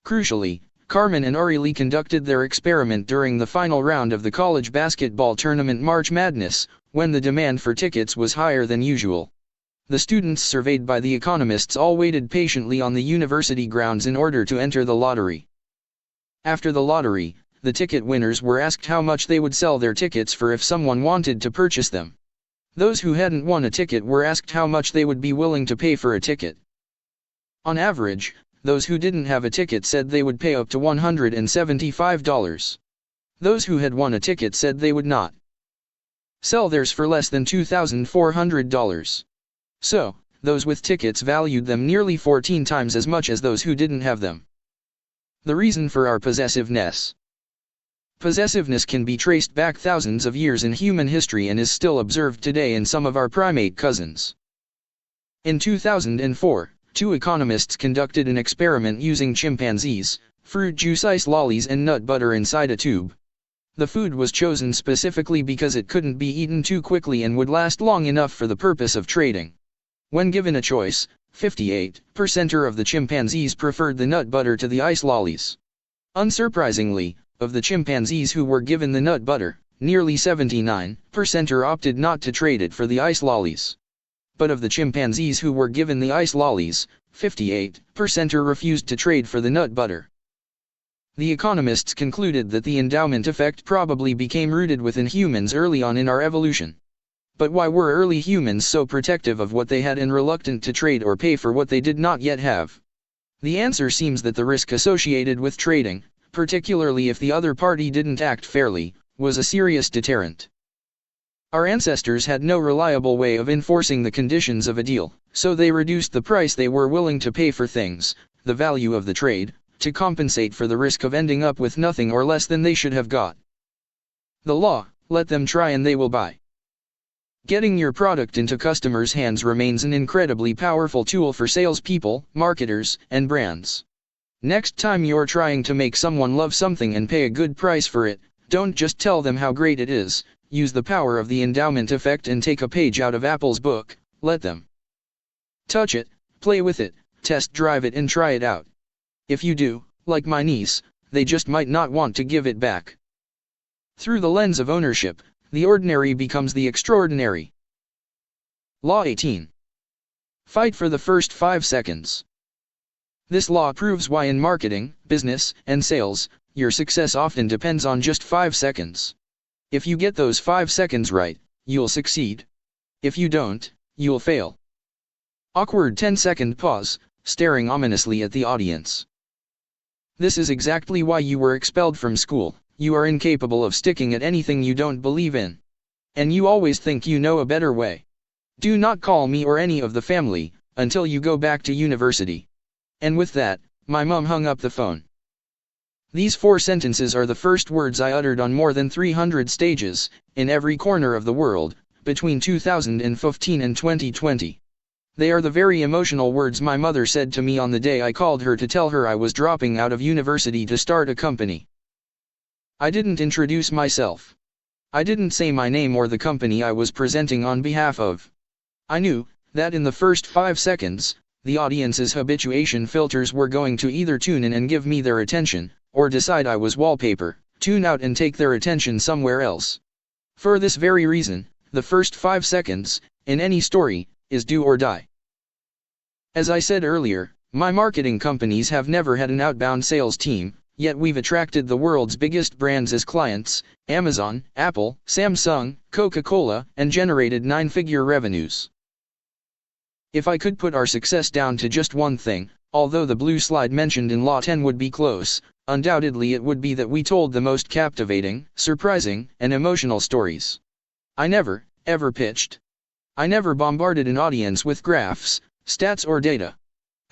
Crucially, Carmen and Ariely conducted their experiment during the final round of the college basketball tournament March Madness, when the demand for tickets was higher than usual. The students surveyed by the economists all waited patiently on the university grounds in order to enter the lottery. After the lottery, the ticket winners were asked how much they would sell their tickets for if someone wanted to purchase them. Those who hadn't won a ticket were asked how much they would be willing to pay for a ticket. On average, those who didn't have a ticket said they would pay up to $175. Those who had won a ticket said they would not sell theirs for less than $2,400. So, those with tickets valued them nearly 14 times as much as those who didn't have them. The reason for our possessiveness. Possessiveness can be traced back thousands of years in human history and is still observed today in some of our primate cousins. In 2004, two economists conducted an experiment using chimpanzees, fruit juice ice lollies and nut butter inside a tube. The food was chosen specifically because it couldn't be eaten too quickly and would last long enough for the purpose of trading. When given a choice, 58% of the chimpanzees preferred the nut butter to the ice lollies. Unsurprisingly, of the chimpanzees who were given the nut butter, nearly 79% opted not to trade it for the ice lollies. But of the chimpanzees who were given the ice lollies, 58% refused to trade for the nut butter. The economists concluded that the endowment effect probably became rooted within humans early on in our evolution. But why were early humans so protective of what they had and reluctant to trade or pay for what they did not yet have? The answer seems that the risk associated with trading, particularly if the other party didn't act fairly, was a serious deterrent. Our ancestors had no reliable way of enforcing the conditions of a deal, so they reduced the price they were willing to pay for things, the value of the trade, to compensate for the risk of ending up with nothing or less than they should have got. The law, let them try and they will buy. Getting your product into customers' hands remains an incredibly powerful tool for salespeople, marketers, and brands. Next time you're trying to make someone love something and pay a good price for it, don't just tell them how great it is. Use the power of the endowment effect and take a page out of Apple's book. Let them touch it, play with it, test drive it and try it out. If you do, like my niece, they just might not want to give it back. Through the lens of ownership, the ordinary becomes the extraordinary. Law 18. Fight for the first 5 seconds. This law proves why in marketing, business, and sales, your success often depends on just 5 seconds. If you get those 5 seconds right, you'll succeed. If you don't, you'll fail. Awkward 10-second pause, staring ominously at the audience. This is exactly why you were expelled from school. You are incapable of sticking at anything you don't believe in. And you always think you know a better way. Do not call me or any of the family, until you go back to university. And with that, my mom hung up the phone. These 4 sentences are the first words I uttered on more than 300 stages, in every corner of the world, between 2015 and 2020. They are the very emotional words my mother said to me on the day I called her to tell her I was dropping out of university to start a company. I didn't introduce myself. I didn't say my name or the company I was presenting on behalf of. I knew that in the first 5 seconds, the audience's habituation filters were going to either tune in and give me their attention, or decide I was wallpaper, tune out and take their attention somewhere else. For this very reason, the first 5 seconds, in any story, is do or die. As I said earlier, my marketing companies have never had an outbound sales team, yet we've attracted the world's biggest brands as clients, Amazon, Apple, Samsung, Coca-Cola, and generated 9-figure revenues. If I could put our success down to just one thing, although the blue slide mentioned in Law 10 would be close, undoubtedly it would be that we told the most captivating, surprising, and emotional stories. I never, ever pitched. I never bombarded an audience with graphs, stats or data.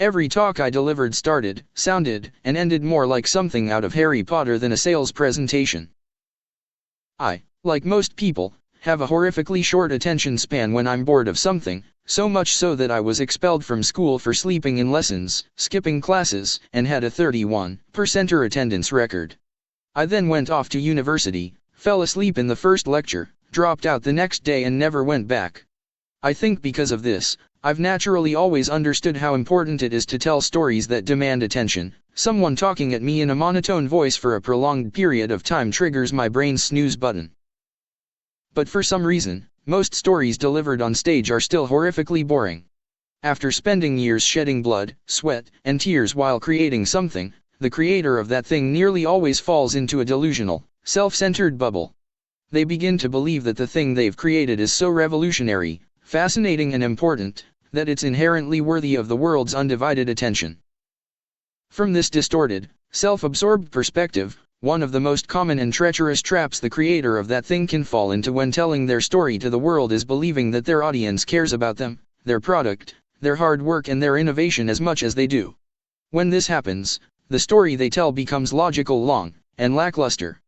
Every talk I delivered started, sounded, and ended more like something out of Harry Potter than a sales presentation. I, like most people, have a horrifically short attention span when I'm bored of something, so much so that I was expelled from school for sleeping in lessons, skipping classes, and had a 31% attendance record. I then went off to university, fell asleep in the first lecture, dropped out the next day and never went back. I think because of this, I've naturally always understood how important it is to tell stories that demand attention. Someone talking at me in a monotone voice for a prolonged period of time triggers my brain's snooze button. But for some reason, most stories delivered on stage are still horrifically boring. After spending years shedding blood, sweat, and tears while creating something, the creator of that thing nearly always falls into a delusional, self-centered bubble. They begin to believe that the thing they've created is so revolutionary, fascinating and important, that it's inherently worthy of the world's undivided attention. From this distorted, self-absorbed perspective, one of the most common and treacherous traps the creator of that thing can fall into when telling their story to the world is believing that their audience cares about them, their product, their hard work and their innovation as much as they do. When this happens, the story they tell becomes logical, long, and lackluster.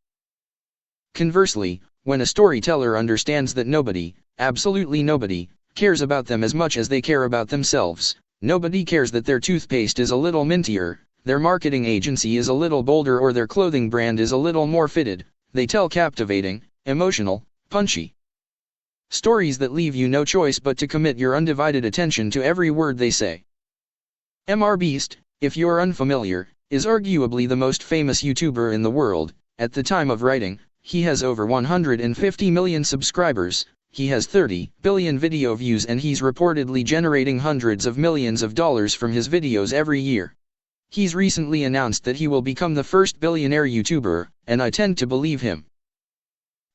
Conversely, when a storyteller understands that nobody, absolutely nobody, cares about them as much as they care about themselves, nobody cares that their toothpaste is a little mintier, their marketing agency is a little bolder or their clothing brand is a little more fitted, They tell captivating, emotional, punchy stories that leave you no choice but to commit your undivided attention to every word they say. MrBeast, if you're unfamiliar, is arguably the most famous YouTuber in the world. At the time of writing, he has over 150 million subscribers, he has 30 billion video views, and he's reportedly generating hundreds of millions of dollars from his videos every year. He's recently announced that he will become the first billionaire YouTuber, and I tend to believe him.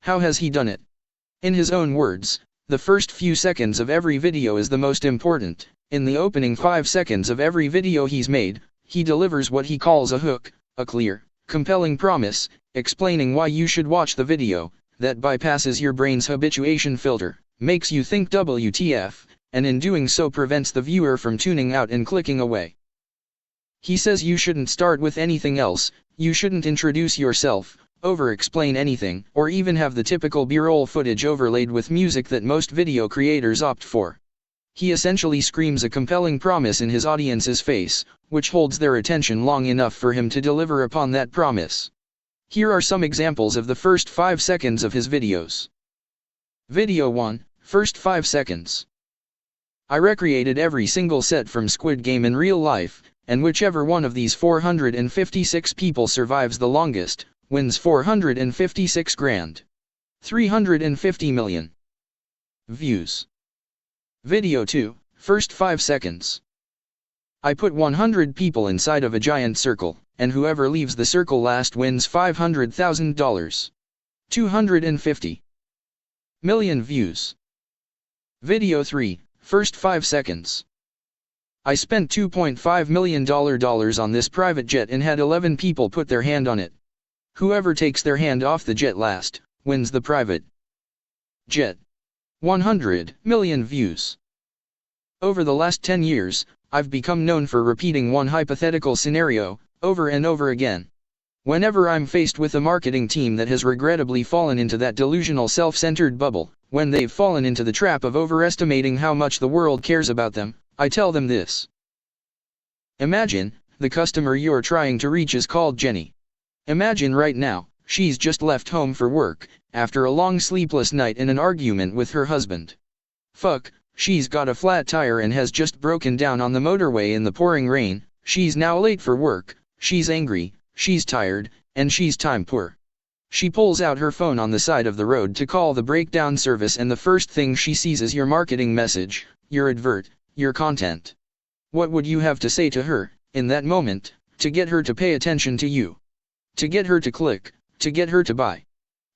How has he done it? In his own words, the first few seconds of every video is the most important. In the opening 5 seconds of every video he's made, he delivers what he calls a hook, a clear, compelling promise, explaining why you should watch the video, that bypasses your brain's habituation filter, makes you think WTF, and in doing so prevents the viewer from tuning out and clicking away. He says you shouldn't start with anything else, you shouldn't introduce yourself, over-explain anything, or even have the typical B-roll footage overlaid with music that most video creators opt for. He essentially screams a compelling promise in his audience's face, which holds their attention long enough for him to deliver upon that promise. Here are some examples of the first 5 seconds of his videos. Video 1, first 5 seconds. I recreated every single set from Squid Game in real life, and whichever one of these 456 people survives the longest, wins 456 grand. 350 million views. Video 2, first 5 seconds. I put 100 people inside of a giant circle, and whoever leaves the circle last wins $500,000. 250 million views. Video 3, first 5 seconds. I spent $2.5 million on this private jet and had 11 people put their hand on it. Whoever takes their hand off the jet last, wins the private jet. 100 million views. Over the last 10 years, I've become known for repeating one hypothetical scenario, over and over again. Whenever I'm faced with a marketing team that has regrettably fallen into that delusional self-centered bubble, when they've fallen into the trap of overestimating how much the world cares about them, I tell them this. Imagine, the customer you're trying to reach is called Jenny. Imagine right now, she's just left home for work, after a long sleepless night and an argument with her husband. Fuck, she's got a flat tire and has just broken down on the motorway in the pouring rain, she's now late for work, she's angry, she's tired, and she's time poor. She pulls out her phone on the side of the road to call the breakdown service, and the first thing she sees is your marketing message, your advert, your content. What would you have to say to her, in that moment, to get her to pay attention to you? To get her to click, to get her to buy.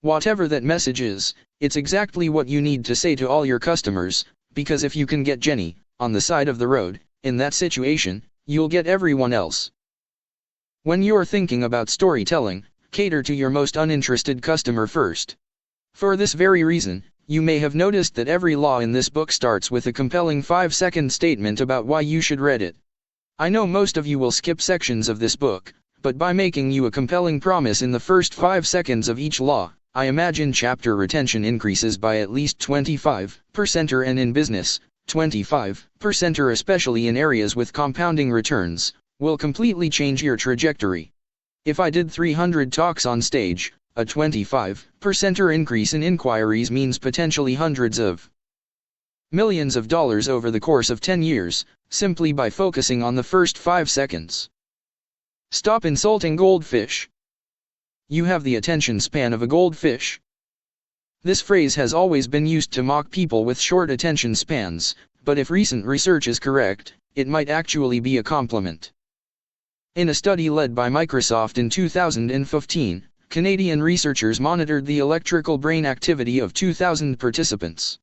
Whatever that message is, it's exactly what you need to say to all your customers, because if you can get Jenny, on the side of the road, in that situation, you'll get everyone else. When you're thinking about storytelling, cater to your most uninterested customer first. For this very reason, you may have noticed that every law in this book starts with a compelling 5-second statement about why you should read it. I know most of you will skip sections of this book, but by making you a compelling promise in the first 5 seconds of each law, I imagine chapter retention increases by at least 25%, and in business, 25%, especially in areas with compounding returns, will completely change your trajectory. If I did 300 talks on stage, a 25% increase in inquiries means potentially hundreds of millions of dollars over the course of 10 years, simply by focusing on the first 5 seconds. Stop insulting goldfish. You have the attention span of a goldfish. This phrase has always been used to mock people with short attention spans, but if recent research is correct, it might actually be a compliment. In a study led by Microsoft in 2015, Canadian researchers monitored the electrical brain activity of 2,000 participants.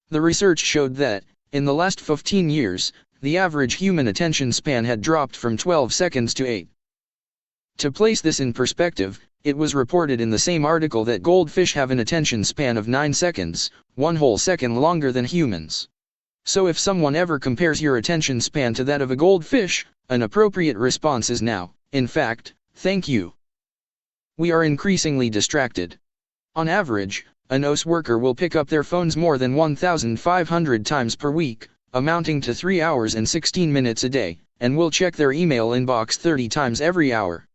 The research showed that, in the last 15 years, the average human attention span had dropped from 12 seconds to 8. To place this in perspective, it was reported in the same article that goldfish have an attention span of 9 seconds, 1 whole second longer than humans. So if someone ever compares your attention span to that of a goldfish, an appropriate response is now, in fact, thank you. We are increasingly distracted. On average, a NOS worker will pick up their phones more than 1,500 times per week, amounting to 3 hours and 16 minutes a day, and will check their email inbox 30 times every hour.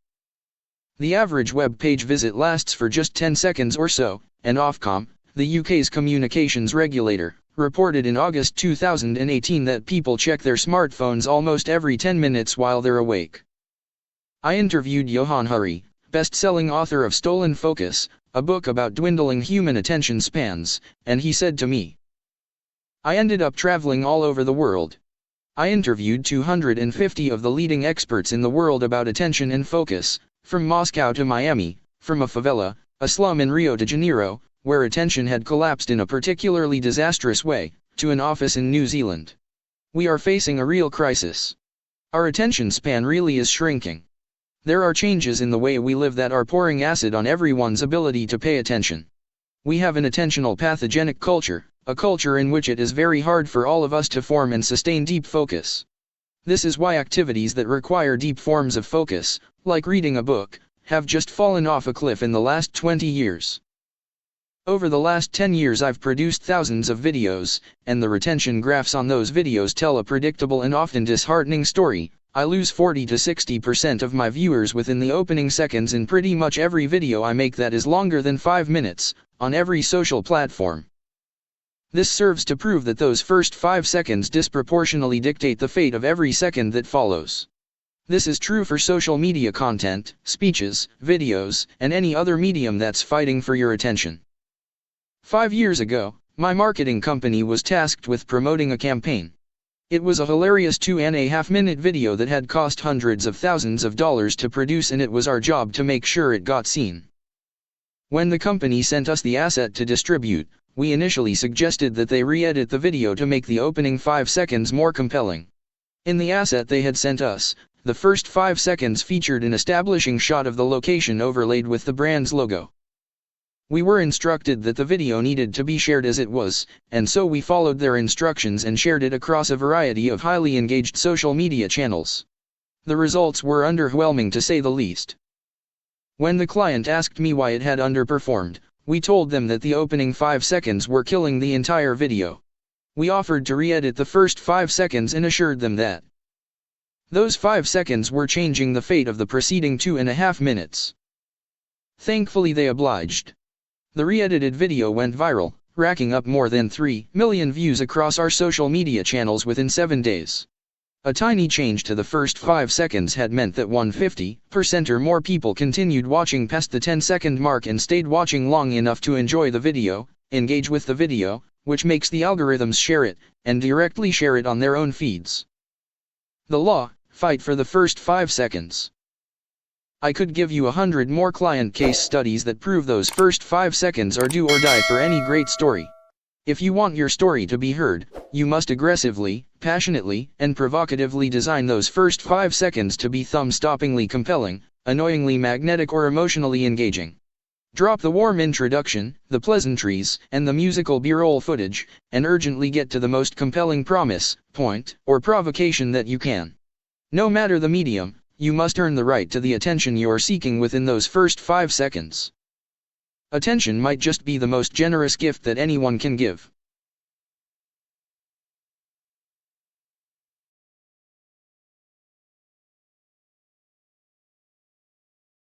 The average web page visit lasts for just 10 seconds or so, and Ofcom, the UK's communications regulator, reported in August 2018 that people check their smartphones almost every 10 minutes while they're awake. I interviewed Johan Hari, best-selling author of Stolen Focus, a book about dwindling human attention spans, and he said to me, "I ended up traveling all over the world. I interviewed 250 of the leading experts in the world about attention and focus, from Moscow to Miami, from a favela, a slum in Rio de Janeiro, where attention had collapsed in a particularly disastrous way, to an office in New Zealand. We are facing a real crisis. Our attention span really is shrinking. There are changes in the way we live that are pouring acid on everyone's ability to pay attention. We have an attentional pathogenic culture, a culture in which it is very hard for all of us to form and sustain deep focus. This is why activities that require deep forms of focus, like reading a book, have just fallen off a cliff in the last 20 years. Over the last 10 years I've produced thousands of videos, and the retention graphs on those videos tell a predictable and often disheartening story. I lose 40 to 60% of my viewers within the opening seconds in pretty much every video I make that is longer than 5 minutes, on every social platform. This serves to prove that those first 5 seconds disproportionately dictate the fate of every second that follows. This is true for social media content, speeches, videos, and any other medium that's fighting for your attention. 5 years ago, my marketing company was tasked with promoting a campaign. It was a hilarious 2.5-minute video that had cost hundreds of thousands of dollars to produce, and it was our job to make sure it got seen. When the company sent us the asset to distribute, we initially suggested that they re-edit the video to make the opening 5 seconds more compelling. In the asset they had sent us, the first 5 seconds featured an establishing shot of the location overlaid with the brand's logo. We were instructed that the video needed to be shared as it was, and so we followed their instructions and shared it across a variety of highly engaged social media channels. The results were underwhelming to say the least. When the client asked me why it had underperformed, we told them that the opening 5 seconds were killing the entire video. We offered to re-edit the first 5 seconds and assured them that those 5 seconds were changing the fate of the preceding 2.5 minutes. Thankfully they obliged. The re-edited video went viral, racking up more than 3 million views across our social media channels within 7 days. A tiny change to the first 5 seconds had meant that 150% or more people continued watching past the 10-second mark and stayed watching long enough to enjoy the video, engage with the video, which makes the algorithms share it, and directly share it on their own feeds. The law: fight for the first 5 seconds. I could give you 100 more client case studies that prove those first 5 seconds are do or die for any great story. If you want your story to be heard, you must aggressively, passionately, and provocatively design those first 5 seconds to be thumb-stoppingly compelling, annoyingly magnetic, or emotionally engaging. Drop the warm introduction, the pleasantries, and the musical B-roll footage, and urgently get to the most compelling promise, point, or provocation that you can. No matter the medium, you must earn the right to the attention you are seeking within those first 5 seconds. Attention might just be the most generous gift that anyone can give.